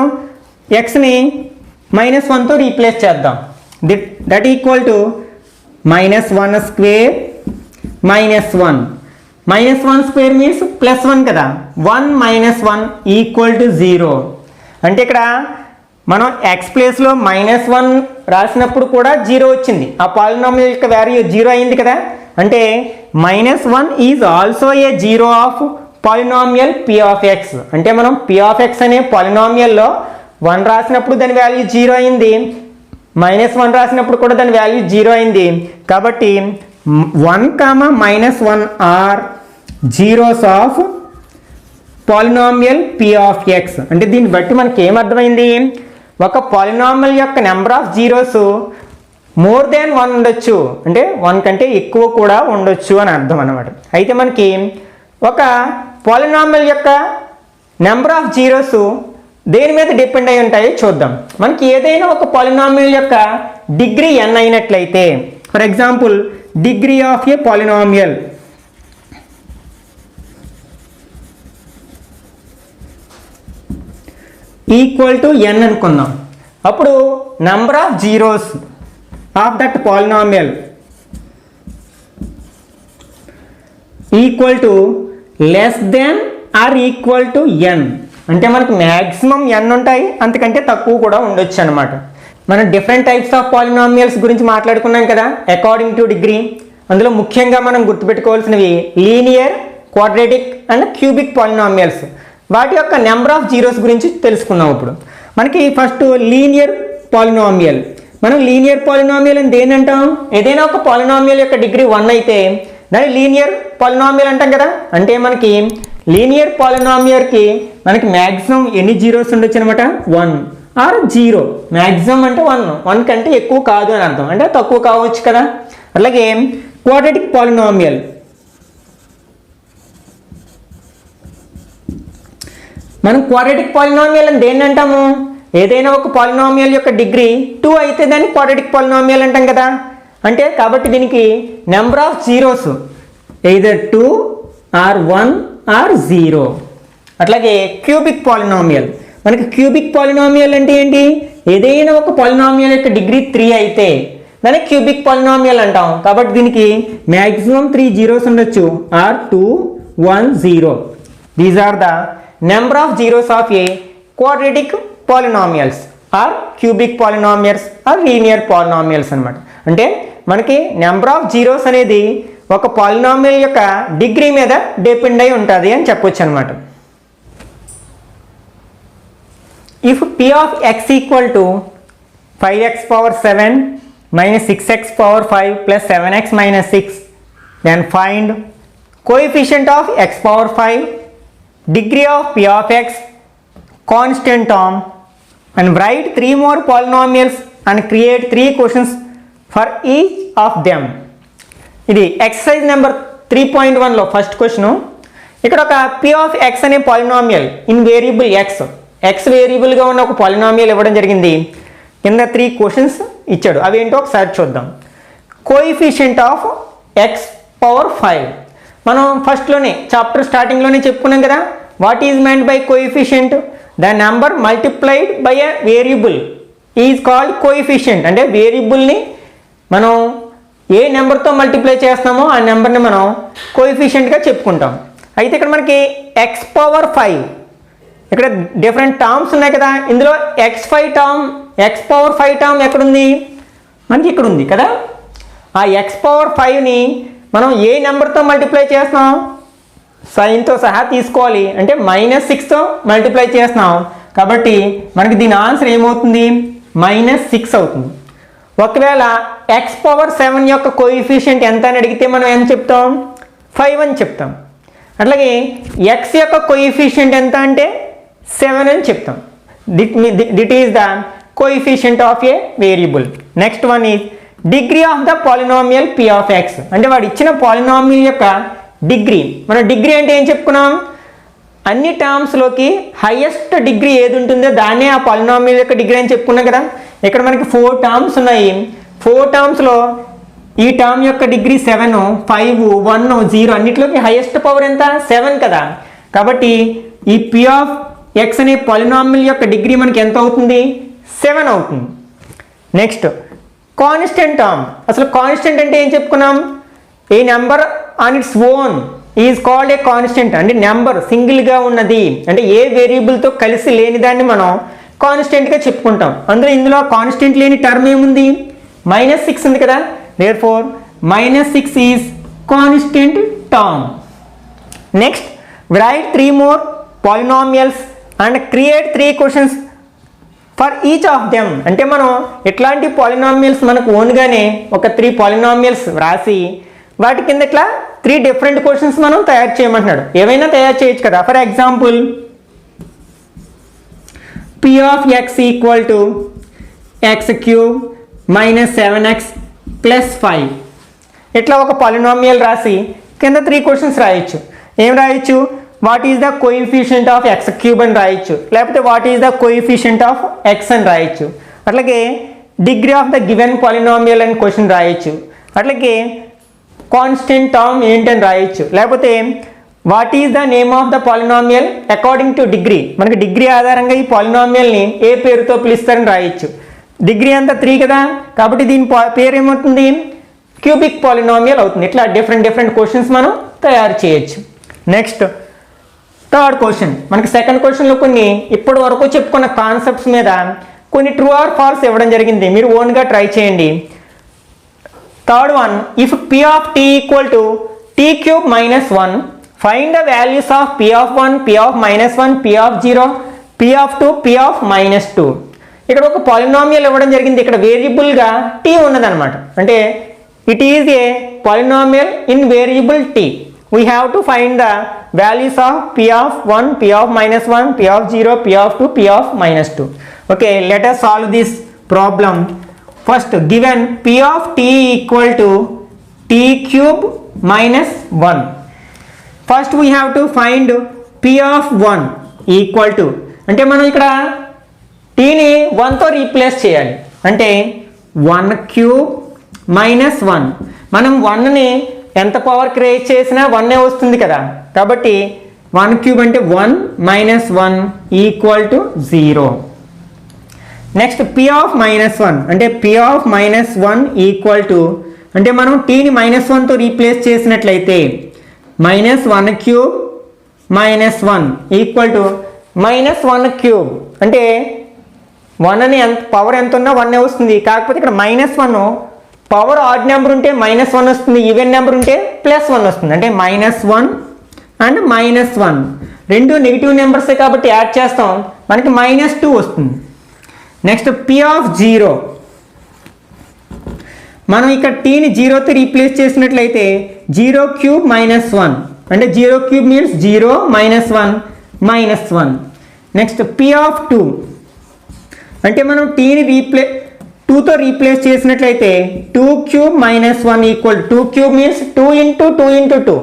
xని minus 1తో replace చేద్దాం. That equal to minus 1 square minus 1. Minus 1 square means plus 1 కదా. 1 minus 1 equal to 0. అంటే ఇక్కడ మనం x ప్లేస్లో మైనస్ 1 రాసినప్పుడు కూడా 0 వచ్చింది. ఆ పాలినామియల్ యొక్క వాల్యూ 0 అయింది కదా. అంటే minus 1 is also a zero of polynomial p of x. అంటే మనం p of x అనే పాలినామియల్లో 1 రాసినప్పుడు దాని వాల్యూ 0 అయింది, మైనస్ 1 రాసినప్పుడు కూడా దాని వాల్యూ 0 అయింది. కాబట్టి 1, -1 or zeros of polynomial p of x. అంటే దీన్ని బట్టి మనకి ఏమర్థమైంది? ఒక పాలినామియల్ యొక్క number of zeros more than 1 ఉండొచ్చు, అంటే 1 కంటే ఎక్కువ కూడా ఉండొచ్చు అని అర్థం అన్నమాట. అయితే మనకి ఒక పాలినామియల్ యొక్క నెంబర్ ఆఫ్ జీరోస్ దేని మీద డిపెండ్ అయి ఉంటాయో చూద్దాం. మనకి ఏదైనా ఒక పాలినామియల్ యొక్క డిగ్రీ n అయినట్లయితే, for example degree of a polynomial equal to n అనుకుందాం. అప్పుడు number of zeros of that polynomial equal to less than or equal to n. అంటే మనకు మ్యాక్సిమం n ఉంటాయి, అంతకంటే తక్కువ కూడా ఉండొచ్చు అనమాట. మనం డిఫరెంట్ టైప్స్ ఆఫ్ పాలినామియల్స్ గురించి మాట్లాడుకున్నాం కదా అకార్డింగ్ టు డిగ్రీ. అందులో ముఖ్యంగా మనం గుర్తుపెట్టుకోవాల్సినవి linear, quadratic and cubic polynomials. వాటి యొక్క నెంబర్ ఆఫ్ జీరోస్ గురించి తెలుసుకుందాం. ఇప్పుడు మనకి ఫస్ట్ లీనియర్ పాలినామియల్. మనం లీనియర్ పాలినామియల్ అని దేని అంటాం? ఏదైనా ఒక పాలినామియల్ యొక్క డిగ్రీ 1 అయితే దాన్ని లీనియర్ పాలినామియల్ అంటాం కదా. అంటే మనకి లీనియర్ పాలినామియల్కి మనకి మ్యాక్సిమం ఎన్ని జీరోస్ ఉండొచ్చు అనమాట? 1 ఆర్ 0. మ్యాక్సిమం అంటే 1 కంటే ఎక్కువ కాదు అని అర్థం, అంటే తక్కువ కావచ్చు కదా. అలాగే క్వాడ్రాటిక్ పాలినామియల్. మనం క్వాడ్రాటిక్ పాలినామియల్ అని దేన్ని అంటాము? ఏదైనా ఒక పాలినామియల్ యొక్క డిగ్రీ 2 అయితే దాన్ని క్వాడ్రాటిక్ పాలినామియల్ అంటాం కదా. అంటే కాబట్టి దీనికి number of zeros either 2 or 1 or 0. అట్లాగే క్యూబిక్ పాలినామియల్. మనకి క్యూబిక్ పాలినామియల్ అంటే ఏంటి? ఏదైనా ఒక పాలినామియల్ యొక్క డిగ్రీ 3 అయితే దాన్ని క్యూబిక్ పాలినామియల్ అంటాం. కాబట్టి దీనికి మ్యాక్సిమం 3 జీరోస్ ఉండొచ్చు, or 2, 1, 0. These are the number of zeros of a quadratic polynomials or cubic polynomials or linear polynomials అనమాట. అంటే మనకి నెంబర్ ఆఫ్ జీరోస్ అనేది ఒక పాలినామియల్ యొక్క డిగ్రీ మీద డిపెండ్ అయి ఉంటుంది అని చెప్పొచ్చు అనమాట. If p of x equal to 5x power 7 minus 6x power 5 plus 7x minus 6, then find coefficient of x power 5, degree of p of x, constant term, and write 3 more polynomials and create 3 questions for each of them. ఇది exercise number 3.1లో first question. ఇక్కడ ఒక p of x అనే polynomial in variable x వేరియబుల్గా ఉన్న ఒక polynomial ఇవ్వడం జరిగింది. కింద 3 questions ఇచ్చాడు. అవి ఏంటో ఒకసారి చూద్దాం. Coefficient of X power 5. మనం ఫస్ట్లోనే చాప్టర్ స్టార్టింగ్లోనే చెప్పుకున్నాం కదా, what is meant by coefficient? The number multiplied by a variable is called coefficient. అంటే వేరియబుల్ని మనం ఏ నెంబర్తో మల్టిప్లై చేస్తామో ఆ నెంబర్ని మనం కోఎఫిషియంట్గా చెప్పుకుంటాం. అయితే ఇక్కడ మనకి ఎక్స్ పవర్ 5, ఇక్కడ డిఫరెంట్ టర్మ్స్ ఉన్నాయి కదా, ఇందులో ఎక్స్ పవర్ 5 టర్మ్ ఎక్కడుంది? మనకి ఇక్కడ ఉంది కదా. ఆ ఎక్స్ పవర్ 5ని మనం ఏ నెంబర్తో మల్టిప్లై చేస్తున్నాం? సైన్తో సహా తీసుకోవాలి, అంటే -6తో మల్టిప్లై చేస్తున్నాం. కాబట్టి మనకి దీని ఆన్సర్ ఏమవుతుంది? -6 అవుతుంది. ఒకవేళ ఎక్స్ పవర్ 7 యొక్క కోఎఫిషియంట్ ఎంత అని అడిగితే మనం ఎంత చెప్తాం? 5 అని చెప్తాం. అట్లాగే ఎక్స్ యొక్క కోఎఫిషియంట్ ఎంత అంటే 7 అని చెప్తాం. This is the coefficient of a variable. Next one is degree of the polynomial p of x. అంటే వాడు ఇచ్చిన పాలినామియల్ యొక్క డిగ్రీ. మనం డిగ్రీ అంటే ఏం చెప్పుకున్నాం? అన్ని టర్మ్స్లోకి హైయెస్ట్ డిగ్రీ ఏది ఉంటుందో దాన్నే ఆ పాలినామియల్ యొక్క డిగ్రీ అని చెప్పుకున్నాం కదా. ఇక్కడ మనకి 4 టర్మ్స్ ఉన్నాయి. 4 టర్మ్స్లో ఈ టర్మ్ యొక్క డిగ్రీ 7, 5, 1, 0 అన్నిటిలోకి హైయెస్ట్ పవర్ ఎంత? 7 కదా. కాబట్టి ఈ పి ఆఫ్ ఎక్స్ అనే పాలినామియల్ యొక్క డిగ్రీ మనకి ఎంత అవుతుంది? 7 అవుతుంది. Next constant term. అసలు కాన్స్టెంట్ అంటే ఏం చెప్పుకున్నాం? A number on its own is called a constant. అంటే నెంబర్ సింగిల్గా ఉన్నది, అంటే ఏ వేరియబుల్తో కలిసి లేని దాన్ని మనం కాన్స్టెంట్గా చెప్పుకుంటాం. ఇందులో కాన్స్టెంట్ లేని టర్మ్ ఏముంది? -6 ఉంది కదా. Therefore -6 is constant term. Next write 3 more polynomials and create 3 questions for each of them. అంటే మనం ఎట్లాంటి పాలినామియల్స్ మనకు ఓన్గానే ఒక 3 పాలినామియల్స్ రాసి వాటి కింద ఇట్లా 3 డిఫరెంట్ క్వశ్చన్స్ మనం తయారు చేయమంటున్నాడు. ఏవైనా తయారు చేయొచ్చు కదా. For example P of X equal to x³ - 7x + 5. ఇట్లా ఒక పాలినామియల్ రాసి కింద 3 క్వశ్చన్స్ రాయొచ్చు. ఏం రాయొచ్చు? What is the coefficient of x³ అని రాయొచ్చు, లేకపోతే what is the coefficient of x అని రాయొచ్చు. అట్లాగే degree of the given polynomial అని క్వశ్చన్ రాయొచ్చు. అట్లాగే కాన్స్టెంట్ టర్మ్ ఏంటని రాయొచ్చు, లేకపోతే what is the name of the polynomial according to degree. మనకి డిగ్రీ ఆధారంగా ఈ పాలినామియల్ని ఏ పేరుతో పిలుస్తారని రాయొచ్చు. డిగ్రీ అంతా 3 కదా, కాబట్టి దీని పేరు ఏమవుతుంది? క్యూబిక్ పాలినామియల్ అవుతుంది. ఇట్లా డిఫరెంట్ క్వశ్చన్స్ మనం తయారు చేయొచ్చు. Next third question. మనకి సెకండ్ క్వశ్చన్లో కొన్ని ఇప్పటి వరకు చెప్పుకున్న కాన్సెప్ట్స్ మీద కొన్ని ట్రూ ఆర్ ఫాల్స్ ఇవ్వడం జరిగింది. మీరు ఓన్గా ట్రై చేయండి. Third one, if P of T equal to t³ - 1, find the values of p of 1, p of -1, p of 0, p of 2, p of -2. ఇక్కడ ఒక పాలినామియల్ ఇవ్వడం జరిగింది. ఇక్కడ వేరియబుల్గా t ఉన్నదన్నమాట. అంటే it is a polynomial in variable t. We have to find the values of p of 1, p of -1, p of 0, p of 2, p of -2. Okay, let us solve this problem. First, given p of t equal to t³ - 1. First we have to find p of 1 equal to, అంటే మనం ఇక్కడ tని 1తో replace చేయాలి. అంటే 1³ - 1. మనం 1ని ఎంత పవర్కి raise చేసినా 1 వస్తుంది కదా. కాబట్టి 1³ అంటే 1 - 1 equal to 0. Next p of -1 అంటే p of -1 ఈక్వల్ టు, అంటే మనం tని -1తో రీప్లేస్ చేసినట్లయితే -1³ - 1 ఈక్వల్ టు -1³ అంటే 1 అని పవర్ ఎంత ఉన్నా 1 వస్తుంది. కాకపోతే ఇక్కడ -1 పవర్ ఆడ్ నెంబర్ ఉంటే -1 వస్తుంది, ఈవెన్ నెంబర్ ఉంటే +1 వస్తుంది. అంటే -1 అండ్ -1 రెండు నెగిటివ్ నెంబర్సే కాబట్టి యాడ్ చేస్తాం, మనకి -2 వస్తుంది. నెక్స్ట్ p of 0, మనం ఇక్కడ tని 0తో రీప్లేస్ చేసినట్లయితే 0³ - 1 అంటే 0³ మీన్స్ 0 - 1 -1. నెక్స్ట్ p of 2 అంటే మనం tని 2తో రీప్లేస్ చేసినట్లయితే 2³ - 1 equal 2³ means 2 × 2 × 2,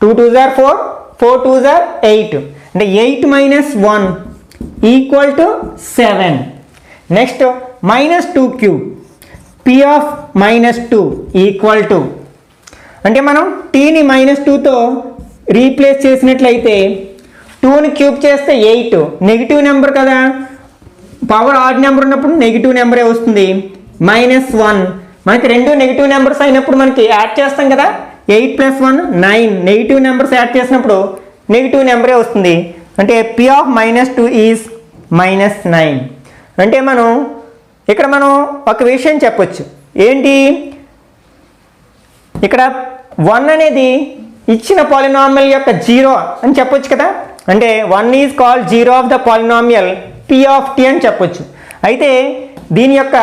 2 2s are 4, 4 2s are 8, అంటే 8 - 1 equal to 7. Next -2³ p of -2 equal to, అంటే మనం tని -2తో రీప్లేస్ చేసినట్లయితే 2ని క్యూబ్ చేస్తే 8, నెగిటివ్ నెంబర్ కదా, పవర్ ఆడ్ నెంబర్ ఉన్నప్పుడు నెగిటివ్ నెంబరే వస్తుంది. -1, మనకి రెండు నెగిటివ్ నెంబర్స్ అయినప్పుడు మనకి యాడ్ చేస్తాం కదా, 8 + 1 9, నెగిటివ్ నెంబర్స్ యాడ్ చేసినప్పుడు నెగిటివ్ నెంబరే వస్తుంది. అంటే p ఆఫ్ -2 ఈజ్ -9. అంటే మనం ఇక్కడ ఒక విషయం చెప్పొచ్చు, ఏంటి, ఇక్కడ 1 అనేది ఇచ్చిన పాలినామియల్ యొక్క జీరో అని చెప్పొచ్చు కదా, అంటే 1 is called zero of the polynomial p of t అని చెప్పొచ్చు. అయితే దీని యొక్క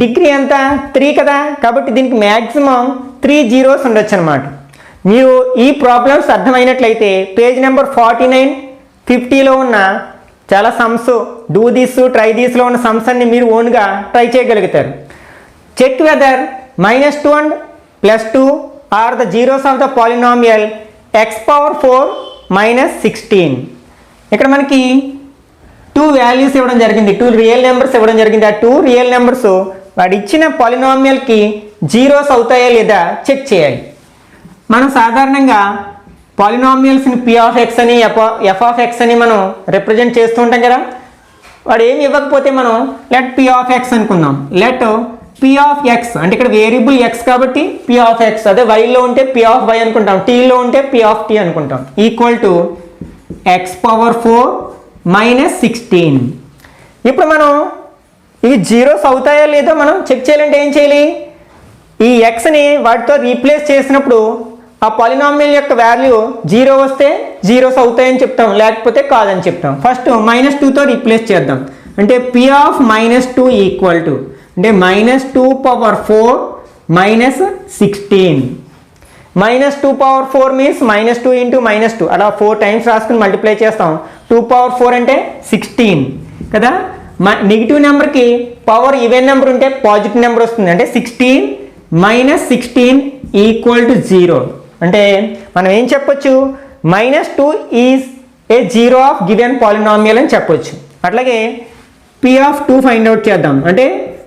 డిగ్రీ ఎంత, 3 కదా, కాబట్టి దీనికి మ్యాక్సిమం 3 జీరోస్ ఉండొచ్చు అనమాట. మీరు ఈ ప్రాబ్లమ్స్ అర్థమైనట్లయితే పేజ్ నెంబర్ 49, 50లో ఉన్న చాలా సమ్స్, డూ దిస్ ట్రై దిస్లో ఉన్న సమ్స్ అన్ని మీరు ఓన్గా ట్రై చేయగలుగుతారు. Check whether -2 and +2 or the zeros of the polynomial x⁴ -16. ఇక్కడ మనకి 2 వాల్యూస్ ఇవ్వడం జరిగింది, 2 రియల్ నెంబర్స్ ఇవ్వడం జరిగింది. ఆ 2 రియల్ నెంబర్స్ వాడు ఇచ్చిన పాలినామియల్కి జీరోస్ అవుతాయా లేదా చెక్ చేయాలి. మనం సాధారణంగా పాలినామియల్స్ని p ఆఫ్ x అని f ఆఫ్ x అని మనం రిప్రజెంట్ చేస్తూ ఉంటాం కదా, వాడు ఏమి ఇవ్వకపోతే మనం లెట్ p ఆఫ్ x అనుకుందాం. లెట్ p ఆఫ్ x అంటే ఇక్కడ వేరియబుల్ x కాబట్టి p ఆఫ్ x, అదే y లో ఉంటే p ఆఫ్ y అనుకుంటాం, t లో ఉంటే p ఆఫ్ t అనుకుంటాం, ఈక్వల్ టు x⁴ -16. ఇప్పుడు మనం ఇవి జీరోస్ అవుతాయో లేదో మనం చెక్ చేయాలంటే ఏం చేయాలి, ఈ xని వాటితో రీప్లేస్ చేసినప్పుడు ఆ పాలినామియల్ యొక్క వాల్యూ 0 వస్తే జీరోస్ అవుతాయని చెప్తాం, లేకపోతే కాదని చెప్తాం. ఫస్ట్ -2తో రీప్లేస్ చేద్దాం. అంటే p ఆఫ్ -2 ఈక్వల్ టు, అంటే -2⁴ -16. -2⁴ మీన్స్ -2 × -2, అలా 4 టైమ్స్ రాసుకుని మల్టిప్లై చేస్తాం. 2⁴ అంటే 16 కదా. నెగిటివ్ నెంబర్కి పవర్ ఈవెన్ నెంబర్ ఉంటే పాజిటివ్ నెంబర్ వస్తుంది, అంటే 16 - 16 ఈక్వల్ టు 0. అంటే మనం ఏం చెప్పొచ్చు, -2 is a zero of given polynomial అని చెప్పొచ్చు. అట్లాగే p ఆఫ్ 2 ఫైండ్ అవుట్ చేద్దాం. అంటే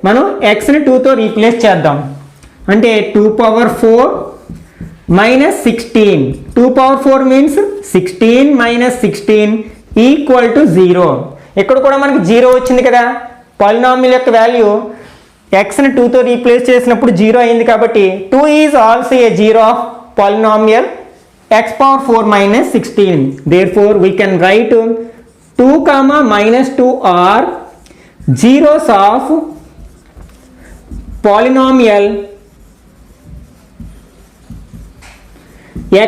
మనం xని 2తో రీప్లేస్ చేద్దాం. అంటే 2⁴ -16, 2⁴ మీన్స్ 16 - 16 ఈక్వల్ టు 0. ఇక్కడ కూడా మనకి 0 వచ్చింది కదా, పాలినామియల్ యొక్క వాల్యూ xని 2తో రీప్లేస్ చేసినప్పుడు 0 అయింది కాబట్టి 2 is also a zero of polynomial x⁴ -16. Therefore we can write 2, -2 are zeros of polynomial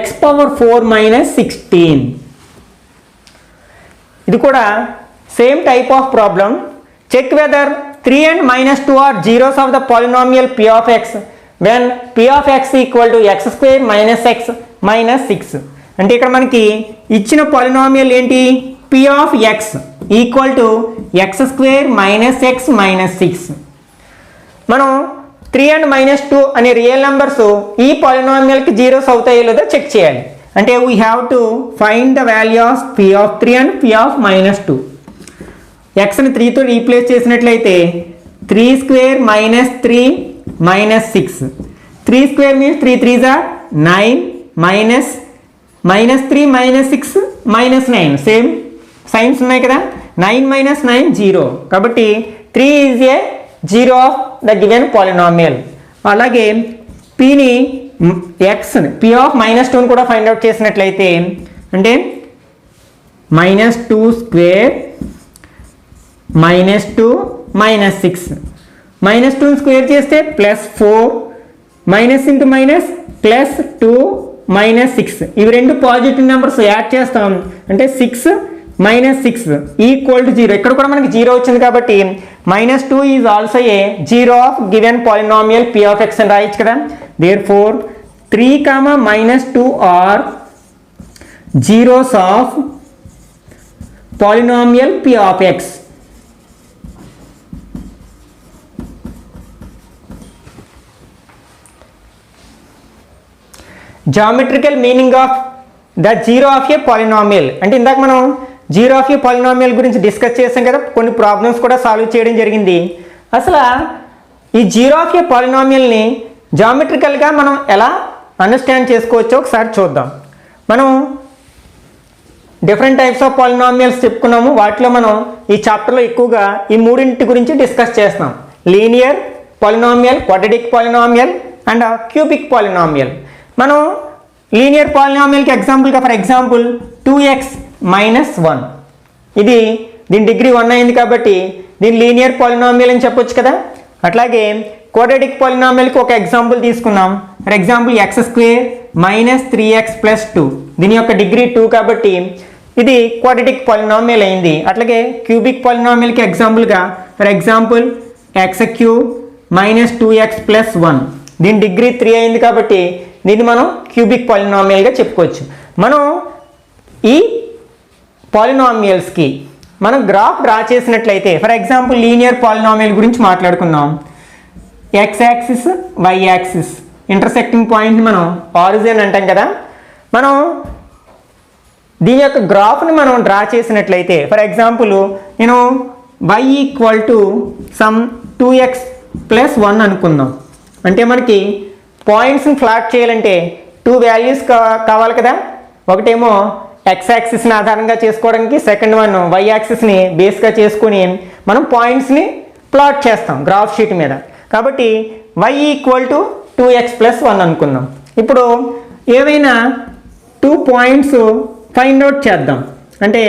x⁴ -16. ఇది కూడా same type of problem. Check whether 3 and -2 are zeros of the polynomial p of x when p of x equal to x² - x -6. అంటే ఇక్కడ మనకి ఇచ్చిన polynomial ఏంటి, p of x equal to x² - x -6. మనం 3 and -2 అనే real numbers ఈ పాలినామియల్కి zeros అవుతాయో లేదో చెక్ చేయాలి. అంటే we have to find the value of p of 3 and p of -2. xని 3తో రీప్లేస్ చేసినట్లయితే 3² - 3 -6. 3² means 3 3s are 9 -3 -6 -9, same signs ఉన్నాయి కదా. 9 - 9 0, కాబట్టి 3 is a zero of the given polynomial. అలాగే pని p ఆఫ్ -2 కూడా ఫైండ్ అవుట్ చేసినట్లయితే, అంటే -2² -2 -6, -2 స్క్వేర్ చేస్తే +4, -(-) +2 - 6, ఇవి రెండు పాజిటివ్ నెంబర్స్ యాడ్ చేస్తాం. అంటే 6 - 6 ఈక్వల్ టు 0. ఇక్కడ కూడా మనకి 0 వచ్చింది కాబట్టి -2 is also a zero of given polynomial p of x అని రాయొచ్చు కదా. Therefore 3, -2 are zeros of polynomial p of x. Geometrical meaning of the zero of a polynomial. అంటే ఇందాక మనం జీరో ఆఫ్ ఏ పాలినామియల్ గురించి డిస్కస్ చేసాం కదా, కొన్ని ప్రాబ్లమ్స్ కూడా సాల్వ్ చేయడం జరిగింది. అసలు ఈ జీరో ఆఫ్ ఏ పాలినామియల్ని జామెట్రికల్గా మనం ఎలా అండర్స్టాండ్ చేసుకోవచ్చో ఒకసారి చూద్దాం. మనం డిఫరెంట్ టైప్స్ ఆఫ్ పాలినామియల్స్ చెప్పుకున్నాము. వాటిలో మనం ఈ చాప్టర్లో ఎక్కువగా ఈ మూడింటి గురించి డిస్కస్ చేస్తాం. Linear polynomial, quadratic polynomial and cubic polynomial. మనం లీనియర్ పాలినామియల్కి ఎగ్జాంపుల్గా ఫర్ ఎగ్జాంపుల్ 2x - 1, ఇది దీని డిగ్రీ 1 అయింది కాబట్టి దీని లీనియర్ పాలినామియల్ అని చెప్పొచ్చు కదా. అట్లాగే క్వాడ్రాటిక్ పాలినామియల్కి ఒక ఎగ్జాంపుల్ తీసుకున్నాం. ఫర్ ఎగ్జాంపుల్ x² - 3x + 2, దీని యొక్క డిగ్రీ 2 కాబట్టి ఇది క్వాడ్రాటిక్ పాలినామియల్ అయింది. అట్లాగే క్యూబిక్ పాలినామియల్కి ఎగ్జాంపుల్గా ఫర్ ఎగ్జాంపుల్ x³ - 2x + 1, దీని డిగ్రీ 3 అయింది కాబట్టి దీన్ని మనం క్యూబిక్ పాలినామియల్గా చెప్పుకోవచ్చు. మనం ఈ పాలినామియల్స్కి మనం గ్రాఫ్ డ్రా చేసినట్లయితే ఫర్ ఎగ్జాంపుల్ లీనియర్ పాలినామియల్ గురించి మాట్లాడుకుందాం. x axis, y axis intersecting పాయింట్ని మనం ఆరిజిన్ అంటాం కదా. మనం దీని యొక్క గ్రాఫ్ని మనం డ్రా చేసినట్లయితే ఫర్ ఎగ్జాంపుల్ నేను y = సమ్ 2x + 1 అనుకుందాం. అంటే మనకి పాయింట్స్ని ఫ్లాట్ చేయాలంటే 2 వాల్యూస్ కావాలి కదా. ఒకటేమో x యాక్సిస్ని ఆధారంగా చేసుకోవడానికి, సెకండ్ వన్ y యాక్సిస్ని బేస్గా చేసుకుని మనం పాయింట్స్ని ప్లాట్ చేస్తాం గ్రాఫ్ షీట్ మీద. కాబట్టి y = 2x + 1 అనుకుందాం. ఇప్పుడు ఏవైనా 2 పాయింట్స్ ఫైండ్ అవుట్ చేద్దాం. అంటే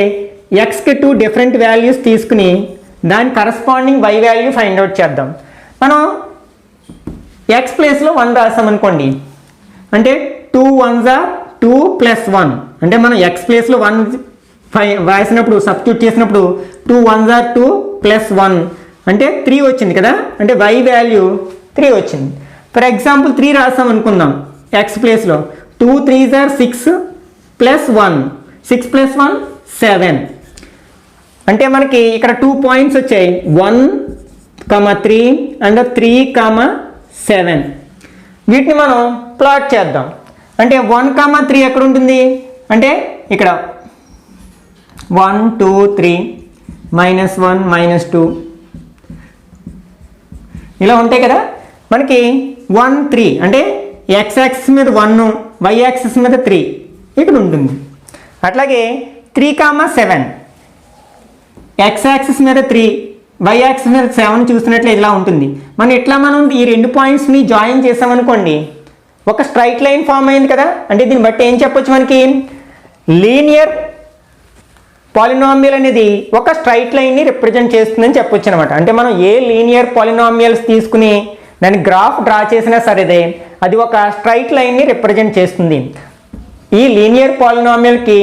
xకి 2 డిఫరెంట్ వాల్యూస్ తీసుకుని దాని corresponding y value find out చేద్దాం. మనం x ప్లేస్లో 1 రాసామనుకోండి, అంటే 2 1s are 2 + 1, అంటే మనం x ప్లేస్లో 1 రాసినప్పుడు సబ్స్టిట్యూట్ చేసినప్పుడు 2 1s are 2 + 1 అంటే 3 వచ్చింది కదా. అంటే y వాల్యూ 3 వచ్చింది. ఫర్ ఎగ్జాంపుల్ 3 రాసాం అనుకుందాం x ప్లేస్లో, 2 3s are 6 + 1, 6 + 1 7, అంటే మనకి ఇక్కడ 2 పాయింట్స్ వచ్చాయి 1, 3 అండ్ 3, 7. వీటిని మనం ప్లాట్ చేద్దాం. అంటే 1, 3 ఎక్కడ ఉంటుంది అంటే ఇక్కడ 1 2 3 -1 -2 ఇలా ఉంటాయి కదా. మనకి 1 3 అంటే x యాక్సిస్ మీద 1, y యాక్సిస్ మీద 3 ఇక్కడ ఉంటుంది. అట్లాగే 3, 7 x యాక్సిస్ మీద 3, y యాక్సిస్ మీద 7 చూసినట్లే ఇలా ఉంటుంది. మనం ఈ 2 పాయింట్స్ని జాయిన్ చేసామనుకోండి, ఒక స్ట్రైట్ లైన్ ఫామ్ అయింది కదా. అంటే దీన్ని బట్టి ఏం చెప్పొచ్చు, మనకి లీనియర్ పాలినామియల్ అనేది ఒక స్ట్రైట్ లైన్ని రిప్రజెంట్ చేస్తుందని చెప్పొచ్చు అనమాట. అంటే మనం ఏ లీనియర్ పాలినామియల్స్ తీసుకుని దాని గ్రాఫ్ డ్రా చేసినా సరేదే అది ఒక స్ట్రైట్ లైన్ని రిప్రజెంట్ చేస్తుంది. ఈ లీనియర్ పాలినామియల్కి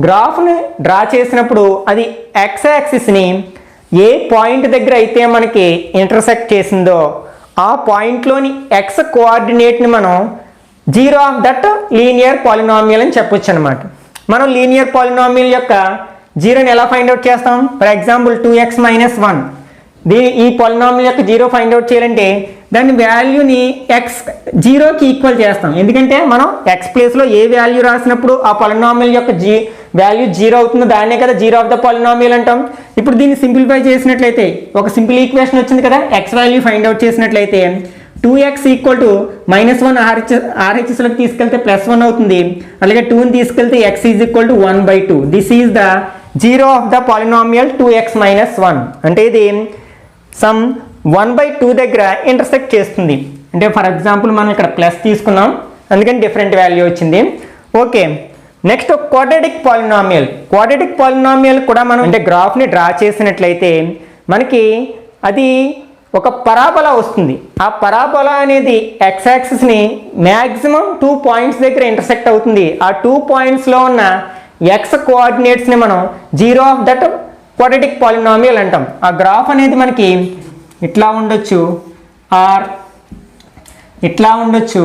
గ్రాఫ్ని డ్రా చేసినప్పుడు అది x యాక్సిస్ని ఏ పాయింట్ దగ్గర అయితే మనకి ఇంటర్సెక్ట్ చేసిందో ఆ పాయింట్లోని x కోఆర్డినేట్ని మనం 0 ఆఫ్ దట్ లీనియర్ పాలినామియల్ అని చెప్పొచ్చు అనమాట. మనం లీనియర్ పాలినామియల్ యొక్క 0ని ఎలా ఫైండ్ అవుట్ చేస్తాం? ఫర్ ఎగ్జాంపుల్ 2x - 1, ఈ పాలినామియల్ యొక్క 0 ఫైండ్ అవుట్ చేయాలంటే దాని వాల్యూని x 0కి ఈక్వల్ చేస్తాం. ఎందుకంటే మనం x ప్లేస్లో ఏ వాల్యూ రాసినప్పుడు ఆ పాలినామియల్ యొక్క వాల్యూ 0 అవుతుందో దాన్నే కదా 0 ఆఫ్ ద పాలినామియల్ అంటాం. ఇప్పుడు దీన్ని సింప్లిఫై చేసినట్లయితే ఒక సింపుల్ ఈక్వేషన్ వచ్చింది కదా. x వాల్యూ ఫైండ్ అవుట్ చేసినట్లయితే 2x = -1 RHSలోకి తీసుకెళ్తే +1 అవుతుంది. అలాగే 2ని తీసుకెళ్తే x = 1/2. This is the 0 of the polynomial 2x - 1. అంటే ఇది సమ్ 1/2 దగ్గర ఇంటర్సెక్ట్ చేస్తుంది. అంటే ఫర్ ఎగ్జాంపుల్ మనం ఇక్కడ ప్లస్ తీసుకున్నాం, అందుకని డిఫరెంట్ వాల్యూ వచ్చింది. ఓకే, నెక్స్ట్ క్వాడ్రాటిక్ పాలినామియల్ కూడా మనం అంటే గ్రాఫ్ని డ్రా చేసినట్లయితే మనకి అది ఒక పరాబోలా వస్తుంది. ఆ పరాబోలా అనేది x యాక్సిస్ని మ్యాక్సిమం 2 పాయింట్స్ దగ్గర ఇంటర్సెక్ట్ అవుతుంది. ఆ 2 పాయింట్స్లో ఉన్న x కోఆర్డినేట్స్ని మనం 0 ఆఫ్ దట్ క్వాడ్రాటిక్ పాలినామియల్ అంటాం. ఆ గ్రాఫ్ అనేది మనకి ఇట్లా ఉండొచ్చు, ఆర్ ఇట్లా ఉండొచ్చు,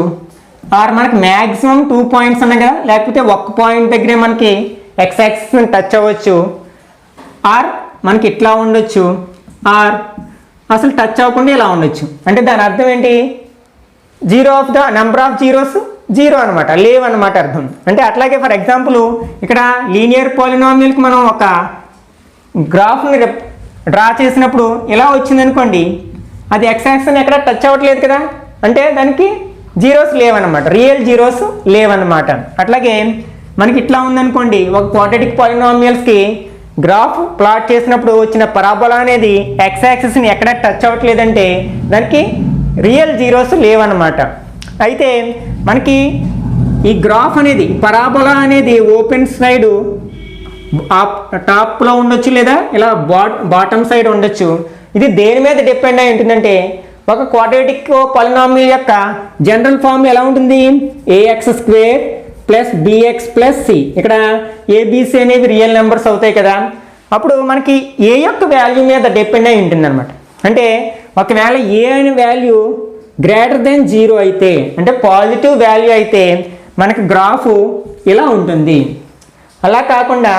ఆర్ మనకి మ్యాక్సిమం 2 పాయింట్స్ ఉన్నాయి కదా, లేకపోతే 1 పాయింట్ దగ్గరే మనకి x యాక్సిస్ని టచ్ అవ్వచ్చు. ఆర్ మనకి ఇట్లా ఉండొచ్చు, ఆర్ అసలు టచ్ అవ్వకుండా ఇలా ఉండొచ్చు. అంటే దాని అర్థం ఏంటి? 0 of the number of zeros 0 అనమాట, లేవన్నమాట అర్థం. అంటే అట్లాగే ఫర్ ఎగ్జాంపుల్ ఇక్కడ లీనియర్ పాలినామియల్కి మనం ఒక గ్రాఫ్ని డ్రా చేసినప్పుడు ఇలా వచ్చింది అనుకోండి, అది ఎక్స్ యాక్సిస్ని ఎక్కడ టచ్ అవ్వట్లేదు కదా, అంటే దానికి జీరోస్ లేవన్నమాట, రియల్ జీరోస్ లేవన్నమాట. అట్లాగే మనకి ఇట్లా ఉందనుకోండి, ఒక క్వాడ్రాటిక్ పాలినామియల్స్కి గ్రాఫ్ ప్లాట్ చేసినప్పుడు వచ్చిన పరాబోలా అనేది ఎక్స్ యాక్సిస్ని ఎక్కడ టచ్ అవ్వట్లేదంటే దానికి రియల్ జీరోస్ లేవన్నమాట. అయితే మనకి ఈ గ్రాఫ్ అనేది పరాబోలా అనేది ఓపెన్ సైడ్ టాప్లో ఉండొచ్చు లేదా ఇలా బాటమ్ సైడ్ ఉండొచ్చు. ఇది దేని మీద డిపెండ్ అయి ఉంటుందంటే ఒక క్వాడ్రాటిక్ పాలినామియల్ యొక్క జనరల్ ఫామ్ ఎలా ఉంటుంది, a x square plus b x plus C. ఇక్కడ ఏబిసి అనేవి రియల్ నెంబర్స్ అవుతాయి కదా, అప్పుడు మనకి ఏ యొక్క వాల్యూ మీద డిపెండ్ అయి ఉంటుంది అనమాట. అంటే ఒకవేళ ఏ అనే వాల్యూ గ్రేటర్ దెన్ 0 అయితే, అంటే పాజిటివ్ వాల్యూ అయితే మనకి గ్రాఫ్ ఇలా ఉంటుంది. అలా కాకుండా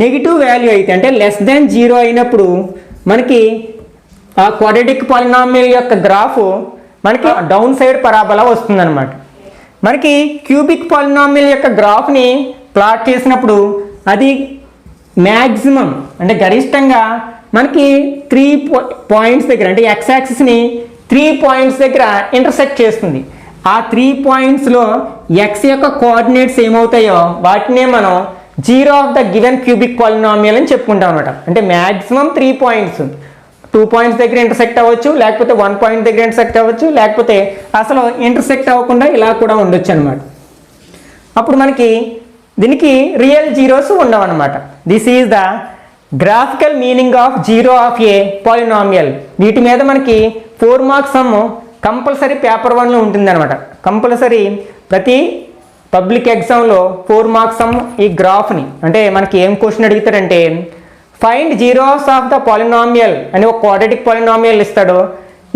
నెగిటివ్ వాల్యూ అయితే, అంటే లెస్ దెన్ 0 అయినప్పుడు మనకి ఆ క్వాడ్రాటిక్ పాలినామియల్ యొక్క గ్రాఫ్ మనకి డౌన్ సైడ్ పరాబోలా వస్తుందన్నమాట. మనకి క్యూబిక్ పాలినామియల్ యొక్క గ్రాఫ్ని ప్లాట్ చేసినప్పుడు అది మ్యాక్సిమం అంటే గరిష్టంగా మనకి 3 పాయింట్స్ దగ్గర, అంటే ఎక్స్ యాక్సిస్ని 3 పాయింట్స్ దగ్గర ఇంటర్సెక్ట్ చేస్తుంది. ఆ 3 పాయింట్స్లో ఎక్స్ యొక్క కోఆర్డినేట్స్ ఏమవుతాయో వాటినే మనం zero of the given cubic polynomial అని చెప్పుకుంటాం అనమాట. అంటే మ్యాక్సిమం 3 పాయింట్స్, 2 పాయింట్స్ దగ్గర ఇంటర్సెక్ట్ అవ్వచ్చు, లేకపోతే 1 పాయింట్ దగ్గర ఇంటర్సెక్ట్ అవ్వచ్చు, లేకపోతే అసలు ఇంటర్సెక్ట్ అవ్వకుండా ఇలా కూడా ఉండొచ్చు అనమాట. అప్పుడు మనకి దీనికి రియల్ జీరోస్ ఉండవు అనమాట. This is the graphical meaning of zero of a polynomial. వీటి మీద మనకి 4 మార్క్స్ సమ్ కంపల్సరీ పేపర్ 1లో ఉంటుంది అనమాట. కంపల్సరీ ప్రతి పబ్లిక్ ఎగ్జామ్లో 4 మార్క్స్ సమ్ ఈ గ్రాఫ్ని, అంటే మనకి ఏం క్వశ్చన్ అడుగుతారంటే find zeros of the polynomial అని ఒక క్వాడ్రాటిక్ పాలినామియల్ ఇస్తాడు.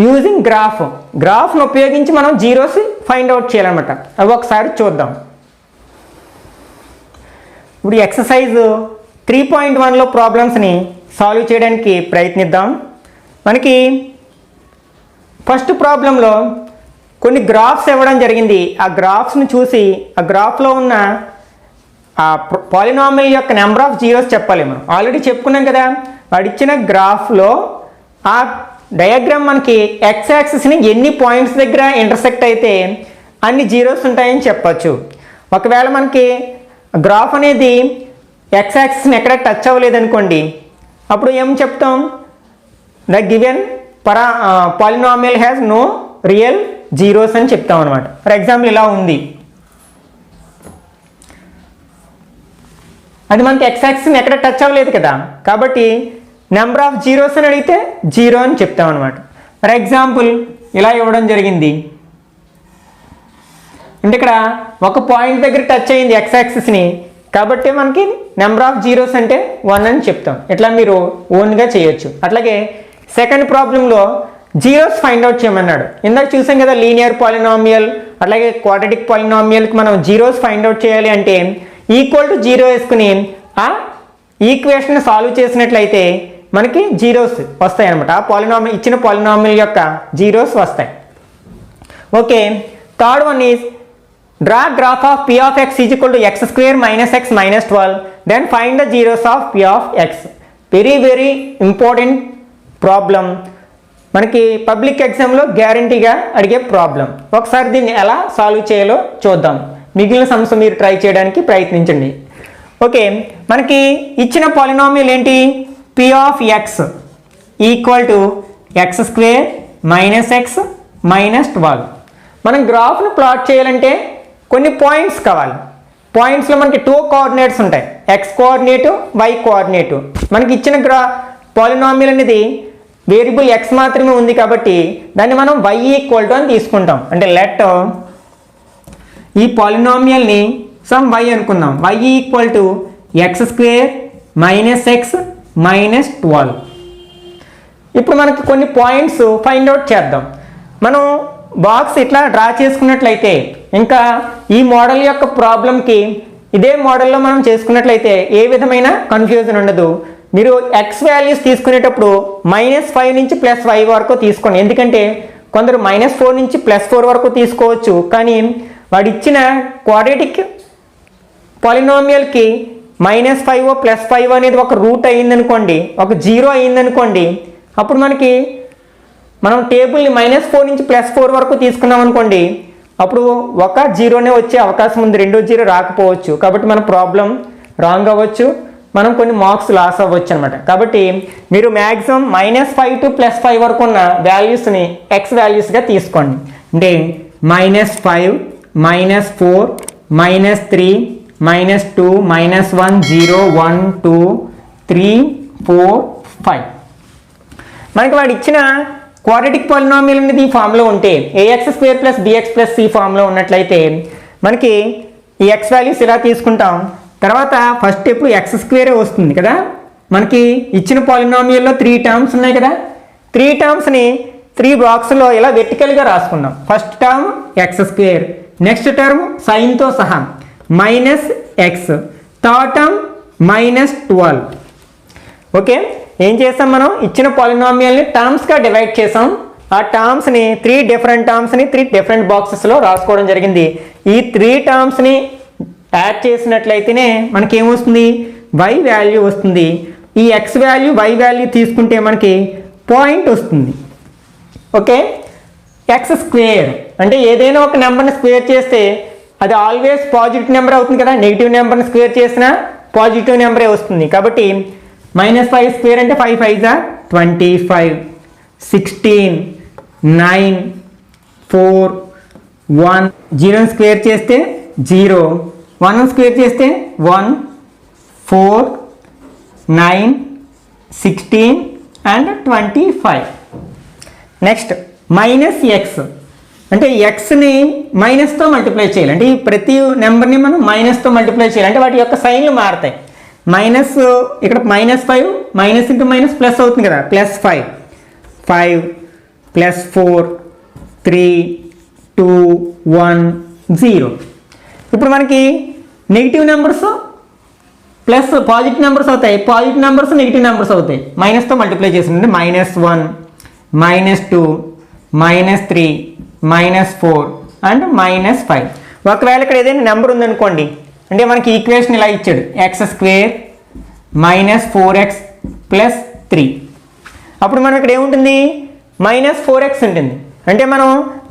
యూజింగ్ గ్రాఫ్ను ఉపయోగించి మనం జీరోస్ ఫైండ్ అవుట్ చేయాలన్నమాట. అవి ఒకసారి చూద్దాం. ఇప్పుడు ఎక్సర్సైజ్ 3.1లో ప్రాబ్లమ్స్ని సాల్వ్ చేయడానికి ప్రయత్నిద్దాం. మనకి ఫస్ట్ ప్రాబ్లంలో కొన్ని గ్రాఫ్స్ ఇవ్వడం జరిగింది. ఆ గ్రాఫ్స్ని చూసి ఆ గ్రాఫ్లో ఉన్న ఆ పాలినామియల్ యొక్క నెంబర్ ఆఫ్ జీరోస్ చెప్పాలి. మనం ఆల్రెడీ చెప్పుకున్నాం కదా, వాడు ఇచ్చిన గ్రాఫ్లో ఆ డయాగ్రామ్ మనకి ఎక్స్ యాక్సిస్ని ఎన్ని పాయింట్స్ దగ్గర ఇంటర్సెక్ట్ అయితే అన్ని జీరోస్ ఉంటాయని చెప్పచ్చు. ఒకవేళ మనకి గ్రాఫ్ అనేది ఎక్స్ యాక్సిస్ని ఎక్కడ టచ్ అవ్వలేదనుకోండి, అప్పుడు ఏం చెప్తాం, the given polynomial has no real zeros అని చెప్తాం అనమాట. ఫర్ ఎగ్జాంపుల్ ఇలా ఉంది, అది మనకి ఎక్స్ యాక్సిస్ని ఎక్కడ టచ్ అవ్వలేదు కదా, కాబట్టి నెంబర్ ఆఫ్ జీరోస్ అని అడిగితే 0 అని చెప్తాం అనమాట. ఫర్ ఎగ్జాంపుల్ ఇలా ఇవ్వడం జరిగింది, అంటే ఇక్కడ ఒక పాయింట్ దగ్గర టచ్ అయ్యింది ఎక్స్ యాక్సిస్ని, కాబట్టి మనకి నెంబర్ ఆఫ్ జీరోస్ అంటే 1 అని చెప్తాం. ఇట్లా మీరు ఓన్గా చేయొచ్చు. అట్లాగే సెకండ్ ప్రాబ్లంలో జీరోస్ ఫైండ్ అవుట్ చేయమన్నాడు. ఇందాక చూసాం కదా లీనియర్ పాలినామియల్, అట్లాగే క్వాడ్రాటిక్ పాలినామియల్కి మనం జీరోస్ ఫైండ్ అవుట్ చేయాలి అంటే ఈక్వల్ టు 0 వేసుకుని ఆ ఈక్వేషన్ సాల్వ్ చేసినట్లయితే మనకి జీరోస్ వస్తాయి అనమాట. ఆ పాలినామియల్ ఇచ్చిన పాలినామియల్ యొక్క జీరోస్ వస్తాయి. Okay, third one is draw graph of p of x is equal to x square minus x minus 12, then find the zeros of p of x. Very important problem, మనకి public ఎగ్జామ్లో గ్యారంటీగా అడిగే problem. ఒకసారి దీన్ని ఎలా solve చేయాలో చూద్దాం. మిగిలిన సమస్య మీరు ట్రై చేయడానికి ప్రయత్నించండి. ఓకే, మనకి ఇచ్చిన పాలినామియల్ ఏంటి, p of x equal to x square minus x minus 12. మనం గ్రాఫ్ను ప్లాట్ చేయాలంటే కొన్ని పాయింట్స్ కావాలి. పాయింట్స్లో మనకి 2 కోఆర్డినేట్స్ ఉంటాయి, x కోఆర్డినేటు y కోఆర్డినేటు. మనకి ఇచ్చిన పాలినామియల్ అనేది వేరియబుల్ x మాత్రమే ఉంది కాబట్టి దాన్ని మనం y ఈక్వల్ టు అని తీసుకుంటాం. అంటే లెట్ ఈ పాలినామియల్ని సమ్ y అనుకుందాం, y equal to x square minus x minus 12. ఇప్పుడు మనకి కొన్ని పాయింట్స్ ఫైండ్ అవుట్ చేద్దాం. మనం బాక్స్ ఇట్లా డ్రా చేసుకున్నట్లయితే, ఇంకా ఈ మోడల్ యొక్క ప్రాబ్లంకి ఇదే మోడల్లో మనం చేసుకున్నట్లయితే ఏ విధమైన కన్ఫ్యూజన్ ఉండదు. మీరు x వాల్యూస్ తీసుకునేటప్పుడు -5 నుంచి +5 వరకు తీసుకోండి. ఎందుకంటే కొందరు -4 నుంచి +4 వరకు తీసుకోవచ్చు. కానీ వాడు ఇచ్చిన క్వాడ్రాటిక్ పాలినామియల్కి -5 +5 అనేది ఒక రూట్ అయ్యిందనుకోండి, ఒక 0 అయ్యిందనుకోండి, అప్పుడు మనకి మనం టేబుల్ని -4 నుంచి +4 వరకు తీసుకున్నాం అనుకోండి, అప్పుడు ఒక జీరోనే వచ్చే అవకాశం ఉంది, రెండో జీరో రాకపోవచ్చు. కాబట్టి మన ప్రాబ్లం రాంగ్ అవ్వచ్చు, మనం కొన్ని మార్క్స్ లాస్ అవ్వచ్చు అనమాట. కాబట్టి మీరు మ్యాక్సిమం -5 to +5 వరకు ఉన్న వాల్యూస్ని ఎక్స్ వాల్యూస్గా తీసుకోండి. అంటే -5, -4, -3, -2, -1, 0, 1, 2, 3, 4, 5. మనకి వాడు ఇచ్చిన క్వాడ్రాటిక్ పాలినామియల్ అనేది ఈ ఫామ్లో ఉంటే ax² + bx + c ఫామ్లో ఉన్నట్లయితే మనకి ఈ ఎక్స్ వాల్యూస్ ఇలా తీసుకుంటాం. తర్వాత ఫస్ట్ ఎప్పుడు x² వస్తుంది కదా. మనకి ఇచ్చిన పాలినామియల్లో 3 టర్మ్స్ ఉన్నాయి కదా. 3 టర్మ్స్ని 3 బాక్స్లో ఇలా వెర్టికల్గా రాసుకుందాం. First term x², next term సైన్తో సహా -x, థర్డ్ టర్మ్ -12. ఓకే, ఏం చేస్తాం, మనం ఇచ్చిన పాలినామియల్ని టర్మ్స్గా డివైడ్ చేసాం. ఆ టర్మ్స్ని 3 డిఫరెంట్ టర్మ్స్ని 3 డిఫరెంట్ బాక్సెస్లో రాసుకోవడం జరిగింది. ఈ 3 టర్మ్స్ని యాడ్ చేసినట్లయితేనే మనకి ఏమొస్తుంది, y వాల్యూ వస్తుంది. ఈ x వాల్యూ y వాల్యూ తీసుకుంటే మనకి పాయింట్ వస్తుంది. ఓకే, x² అంటే ఏదైనా ఒక నెంబర్ని స్క్వేర్ చేస్తే అది ఆల్వేస్ పాజిటివ్ నెంబర్ అవుతుంది కదా. నెగిటివ్ నెంబర్ని స్క్వేర్ చేసినా పాజిటివ్ నెంబరే వస్తుంది. కాబట్టి -5² అంటే 5 5 25, 16, 9, 4, 1, 0 స్క్వేర్ చేస్తే 0, 1 స్క్వేర్ చేస్తే 1, 4, 9, 16 అండ్ 25. నెక్స్ట్ -x అంటే xని మైనస్తో మల్టిప్లై చేయాలి. అంటే ఈ ప్రతి నెంబర్ని మనం మైనస్తో మల్టిప్లై చేయాలి. అంటే వాటి యొక్క సైన్లు మారుతాయి. మైనస్ ఇక్కడ -5 మైనస్ ఇంటూ మైనస్ ప్లస్ అవుతుంది కదా. +5, 5, +4, 3, 2, 1, 0. ఇప్పుడు మనకి negative numbers plus positive numbers అవుతాయి, పాజిటివ్ నెంబర్స్ నెగిటివ్ నెంబర్స్ అవుతాయి. మైనస్తో మల్టిప్లై చేసింది. -1, -2, -3, -4 అండ్ -5. ఒకవేళ ఇక్కడ ఏదైనా నెంబర్ ఉందనుకోండి, అంటే మనకి ఈక్వేషన్ ఇలా ఇచ్చాడు, x² -4x + 3. అప్పుడు మనం ఇక్కడ ఏముంటుంది, -4x ఉంటుంది. అంటే మనం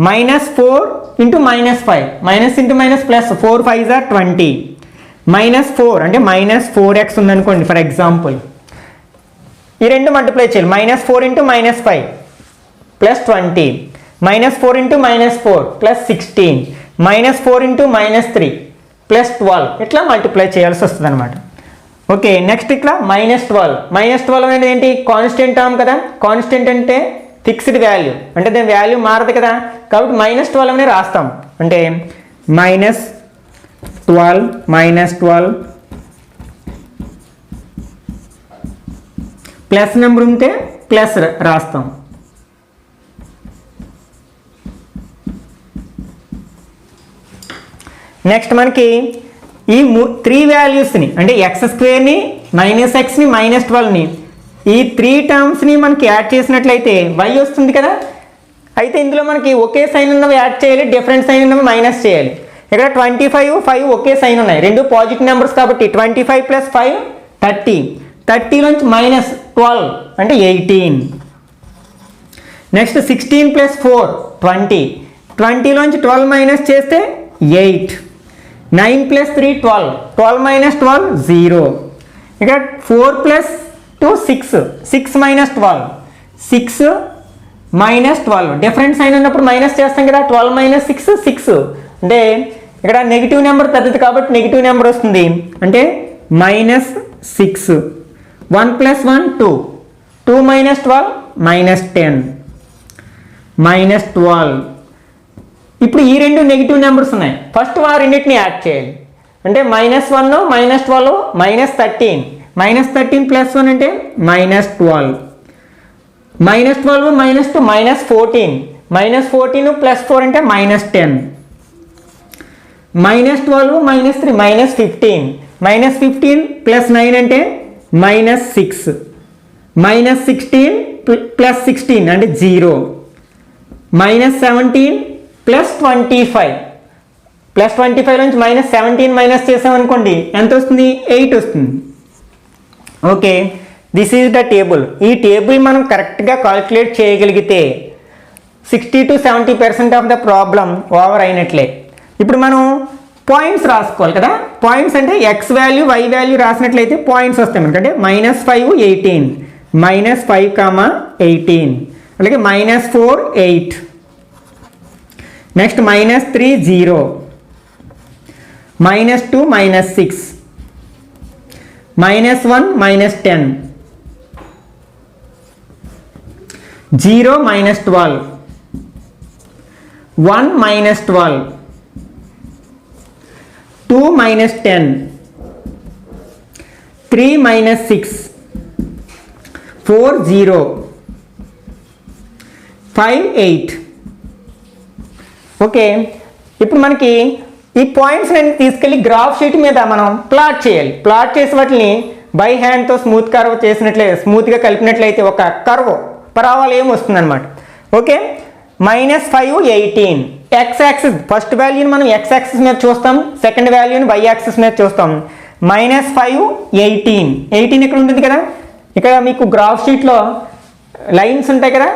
-4 × -5, మైనస్ ఇంటూ మైనస్ ప్లస్ 4 5 20, -4 అంటే -4x ఉందనుకోండి ఫర్ ఎగ్జాంపుల్. ఈ రెండు మల్టిప్లై చేయాలి. -4 × -5 + 20, -4 × -4 + 16, -4 × -3 + 12 ఇట్లా మల్టిప్లై చేయాల్సి వస్తుంది అనమాట. ఓకే, నెక్స్ట్ ఇట్లా -12 అనేది ఏంటి, కాన్స్టెంట్ టర్మ్ కదా. కాన్స్టెంట్ అంటే ఫిక్స్డ్ వాల్యూ, అంటే దాని వాల్యూ మారదు కదా. కాబట్టి -12 అనే రాస్తాం. అంటే -12 ప్లస్ నెంబర్ ఉంటే ప్లస్ రాస్తాం. నెక్స్ట్ మనకి ఈ 3 వాల్యూస్ని అంటే x²ని -xని -12ని ఈ 3 టర్మ్స్ని మనకి యాడ్ చేసినట్లయితే y వస్తుంది కదా. అయితే ఇందులో మనకి ఒకే సైన్ ఉన్నవి యాడ్ చేయాలి, డిఫరెంట్ సైన్ ఉన్నవి మైనస్ చేయాలి. ఇక్కడ 25, 5 ఒకే సైన్ ఉన్నాయి, రెండు పాజిటివ్ నెంబర్స్ కాబట్టి 25 + 5 30, 30లోంచి -12 అంటే 18. నెక్స్ట్ 16 + 4 20, 20లోంచి 12 మైనస్ చేస్తే 8, 9 + 3 12, 12 - 12 0. ఇక్కడ 4 + 2 6, 6 - 12, 6 - 12 డిఫరెంట్ సైన్ ఉన్నప్పుడు మైనస్ చేస్తాం కదా. 12 - 6 6 అంటే ఇక్కడ నెగిటివ్ నెంబర్ పెద్దది కాబట్టి నెగిటివ్ నెంబర్ వస్తుంది. అంటే -6, 1 + 1 2, 2 - 12 -10, -12. ఇప్పుడు ఈ రెండు నెగిటివ్ నెంబర్స్ ఉన్నాయి, ఫస్ట్ ఆ రెండింటిని యాడ్ చేయాలి. అంటే -1 -12 -13, -13 + 1 అంటే -12, -12 -2 -14, -14 + 4 అంటే -10, -12 -3 -15, -15 + 9 అంటే -6, -16 + 16 అంటే 0, -17 + 25, +25 నుంచి -17 మైనస్ చేసామనుకోండి ఎంత వస్తుంది, 8 వస్తుంది. Okay, this is the table. ఈ టేబుల్ మనం కరెక్ట్గా కాల్కులేట్ చేయగలిగితే 60 to 70% of the problem over అయినట్లే. ఇప్పుడు మనం పాయింట్స్ రాసుకోవాలి కదా. పాయింట్స్ అంటే ఎక్స్ వాల్యూ వై వాల్యూ రాసినట్లయితే పాయింట్స్ వస్తాయి మనకంటే -5 18, -5, 18, అలాగే -4 8, నెక్స్ట్ -3 0, -2 -6, -1 -10, 0 -12, 1 -12, 2 -10, 3 -6, 4 0, 5 8. ఓకే, ఇప్పుడు మనకి ఈ పాయింట్స్ అన్ని తీసుకెళ్ళి గ్రాఫ్ షీట్ మీద మనం ప్లాట్ చేయాలి. ప్లాట్ చేసి వాటిని బై హ్యాండ్తో స్మూత్గా కలిపినట్లయితే ఒక కర్వ్ పరావాలు ఏమి వస్తుంది అనమాట. ఓకే, -5 18 ఎక్స్ యాక్సిస్ ఫస్ట్ వాల్యూని మనం ఎక్స్ యాక్సిస్ మీద చూస్తాం, సెకండ్ వాల్యూని వై యాక్సిస్ మీద చూస్తాం. -5 18 ఇక్కడ ఉంటుంది కదా. ఇక్కడ మీకు గ్రాఫ్ షీట్లో లైన్స్ ఉంటాయి కదా,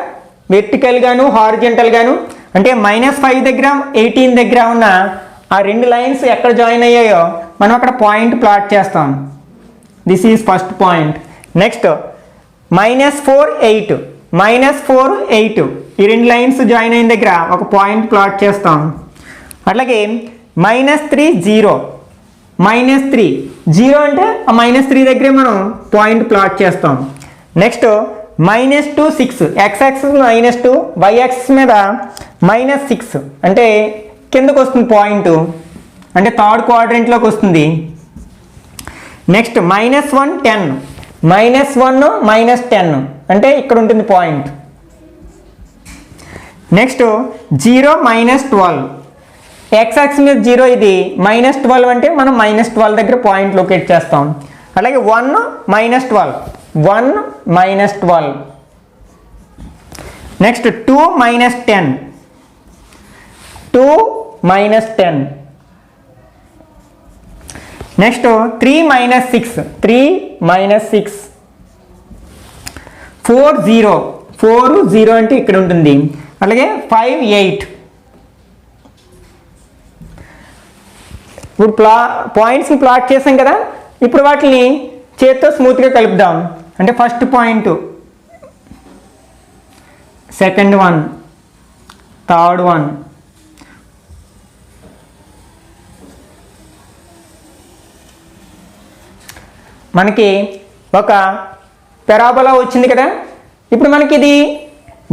వెర్టికల్ గాను హారిజెంటల్ గాను. అంటే -5 దగ్గర 18 దగ్గర ఉన్న ఆ రెండు లైన్స్ ఎక్కడ జాయిన్ అయ్యాయో మనం అక్కడ పాయింట్ ప్లాట్ చేస్తాం. This is first point. Next -4 8 ఈ రెండు లైన్స్ జాయిన్ అయిన దగ్గర ఒక పాయింట్ ప్లాట్ చేస్తాం. అట్లాగే -3 0 అంటే ఆ -3 దగ్గరే మనం పాయింట్ ప్లాట్ చేస్తాం. Next -2 6 X axis -2, Y axis మీద -6 అంటే కిందకు వస్తుంది పాయింట్, అంటే థర్డ్ క్వాడ్రంట్లోకి వస్తుంది. నెక్స్ట్ -1 10 -10 అంటే ఇక్కడ ఉంటుంది పాయింట్. నెక్స్ట్ 0 -12 ఎక్స్ యాక్సిస్ మీద 0 ఇది, -12 అంటే మనం -12 దగ్గర పాయింట్ లొకేట్ చేస్తాం. అలాగే 1 -12 నెక్స్ట్ 2 -10 నెక్స్ట్ 3 -6 4 0 అంటే ఇక్కడ ఉంటుంది. అలాగే 5 8. ఇప్పుడు పాయింట్స్ని ప్లాట్ చేసాం కదా, ఇప్పుడు వాటిని చేత్తో స్మూత్గా కలుపుదాం. అంటే first point, second one, third one, మనకి ఒక పెరాబోలా వచ్చింది కదా. ఇప్పుడు మనకి ఇది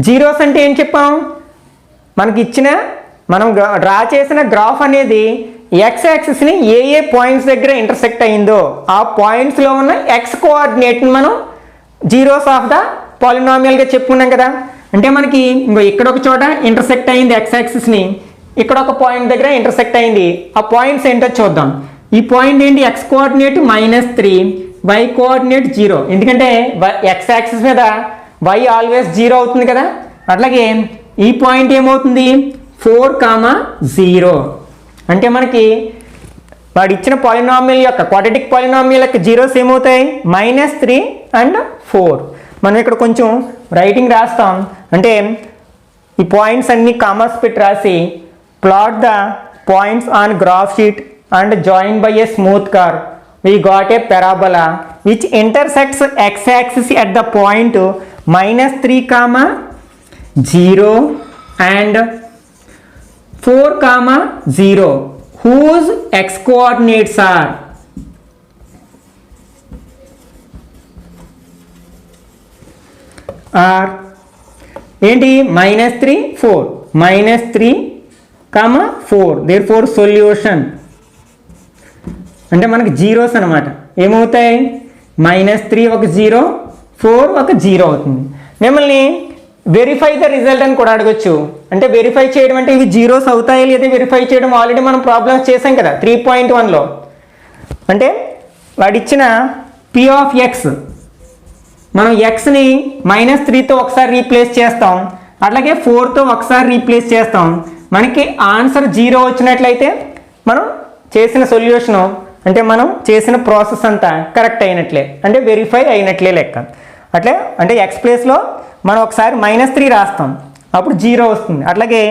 జీరోస్ అంటే ఏం చెప్పాం, మనకి ఇచ్చిన మనం డ్రా చేసిన గ్రాఫ్ అనేది ఎక్స్ యాక్సిస్ని ఏ పాయింట్స్ దగ్గర ఇంటర్సెక్ట్ అయిందో ఆ పాయింట్స్లో ఉన్న ఎక్స్ కోఆర్డినేట్ని మనం జీరోస్ ఆఫ్ ద పాలినామియల్గా చెప్పుకున్నాం కదా. అంటే మనకి ఇక్కడ ఒక చోట ఇంటర్సెక్ట్ అయింది ఎక్స్ యాక్సిస్ని, ఇక్కడ ఒక పాయింట్ దగ్గర ఇంటర్సెక్ట్ అయింది. ఆ పాయింట్స్ ఏంటో చూద్దాం. ఈ పాయింట్ ఏంటి, ఎక్స్ కోఆర్డినేట్ -3, వై కోఆర్డినేట్ 0. ఎందుకంటే ఎక్స్ యాక్సిస్ మీద వై ఆల్వేస్ 0 అవుతుంది కదా. అట్లాగే ఈ పాయింట్ ఏమవుతుంది, 4, 0. అంటే మనకి వాడు ఇచ్చిన పాలినామియల్ యొక్క క్వాడ్రాటిక్ పాలినామియల్ యొక్క జీరోస్ ఏమవుతాయి, -3 and 4. మనం ఇక్కడ కొంచెం రైటింగ్ రాస్తాం. అంటే ఈ పాయింట్స్ అన్ని కామర్స్ పెట్టి రాసి plot the points on graph sheet and join by A smooth curve we got a parabola which intersects x-axis at the point -3, 0 and 4, 0 whose x-coordinates are ఏంటి -3 4 -3, 4. therefore solution అంటే మనకి zeros అనమాట. ఏమవుతాయి, -3 ఒక 0, 4 ఒక 0 అవుతుంది. మిమ్మల్ని వెరిఫై ద రిజల్ట్ అని కూడా అడగొచ్చు. అంటే వెరిఫై చేయడం అంటే ఇవి జీరోస్ అవుతాయి లేదా వెరిఫై చేయడం ఆల్రెడీ మనం ప్రాబ్లమ్స్ చేసాం కదా 3.1లో. అంటే వాడిచ్చిన P of X మనం Xని -3తో ఒకసారి రీప్లేస్ చేస్తాం, అట్లాగే 4తో ఒకసారి రీప్లేస్ చేస్తాం. మనకి ఆన్సర్ 0 వచ్చినట్లయితే మనం చేసిన సొల్యూషను అంటే మనం చేసిన ప్రాసెస్ అంతా కరెక్ట్ అయినట్లే, అంటే వెరిఫై అయినట్లే లెక్క. అట్లే అంటే ఎక్స్ ప్లేస్లో మనం ఒకసారి -3 రాస్తాం, అప్పుడు 0 వస్తుంది. అట్లాగే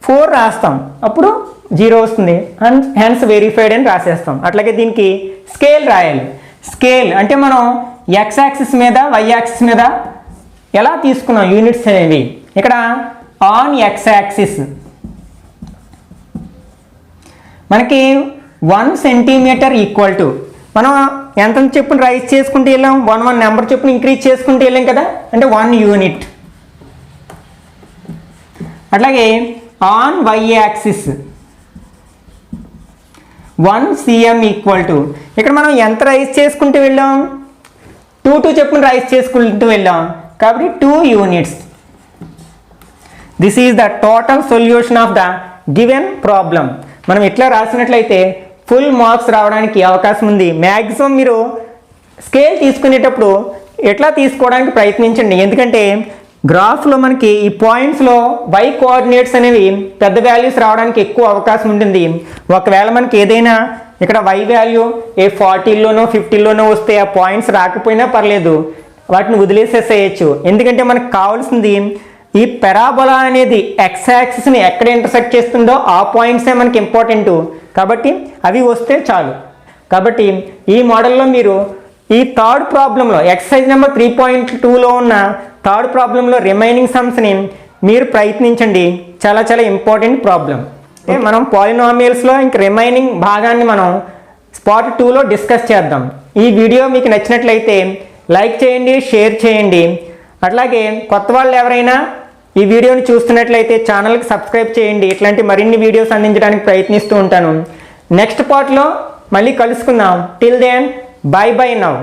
4 రాస్తాం, అప్పుడు 0 వస్తుంది, హెన్స్ వెరిఫైడ్ అని రాసేస్తాం. అట్లాగే దీనికి స్కేల్ రాయాలి. స్కేల్ అంటే మనం x యాక్సిస్ మీద y యాక్సిస్ మీద ఎలా తీసుకున్నాం యూనిట్స్ అనేవి. ఇక్కడ ఆన్ x యాక్సిస్ మనకి 1 సెంటీమీటర్ ఈక్వల్ టు మనం ఎంత చెప్పుని రైజ్ చేసుకుంటూ వెళ్ళాం, 1 నెంబర్ చెప్పుని ఇంక్రీజ్ చేసుకుంటూ వెళ్ళాం కదా, అంటే 1 యూనిట్. అట్లాగే on y axis 1 cm equal to ఇక్కడ మనం ఎంత రైజ్ చేసుకుంటూ వెళ్ళాం, 2 చెప్పుని రైజ్ చేసుకుంటూ వెళ్ళాం కాబట్టి 2 units. This is the total solution of the given problem. మనం ఇట్లా రాసినట్లయితే ఫుల్ మార్క్స్ రావడానికి అవకాశం ఉంది. మ్యాక్సిమం మీరు స్కేల్ తీసుకునేటప్పుడు ఎట్లా తీసుకోవడానికి ప్రయత్నించండి, ఎందుకంటే గ్రాఫ్లో మనకి ఈ పాయింట్స్లో y కోఆర్డినేట్స్ అనేవి పెద్ద వాల్యూస్ రావడానికి ఎక్కువ అవకాశం ఉంటుంది. ఒకవేళ మనకి ఏదైనా ఇక్కడ y వాల్యూ 40లోనో 50లోనో వస్తే ఆ పాయింట్స్ రాకపోయినా పర్లేదు, వాటిని వదిలేసేసేయచ్చు. ఎందుకంటే మనకు కావాల్సింది ఈ పెరాబోలా అనేది x యాక్సిస్ని ఎక్కడ ఇంటర్సెక్ట్ చేస్తుందో ఆ పాయింట్సే మనకి ఇంపార్టెంట్, కాబట్టి అవి వస్తే చాలు. కాబట్టి ఈ మోడల్లో మీరు ఈ థర్డ్ ప్రాబ్లంలో ఎక్సర్సైజ్ నెంబర్ 3.2లో ఉన్న థర్డ్ ప్రాబ్లంలో రిమైనింగ్ సమ్స్ని మీరు ప్రయత్నించండి. చాలా చాలా ఇంపార్టెంట్ ప్రాబ్లం. మనం పాలినామియల్స్లో ఇంక రిమైనింగ్ భాగాన్ని మనం పార్ట్ 2లో డిస్కస్ చేద్దాం. ఈ వీడియో మీకు నచ్చినట్లయితే లైక్ చేయండి, షేర్ చేయండి. అట్లాగే కొత్త వాళ్ళు ఎవరైనా ఈ వీడియోని చూస్తున్నట్లయితే ఛానల్కి సబ్స్క్రైబ్ చేయండి. ఇట్లాంటి మరిన్ని వీడియోస్ అందించడానికి ప్రయత్నిస్తూ ఉంటాను. నెక్స్ట్ పార్ట్లో మళ్ళీ కలుసుకుందాం. Till then bye bye now.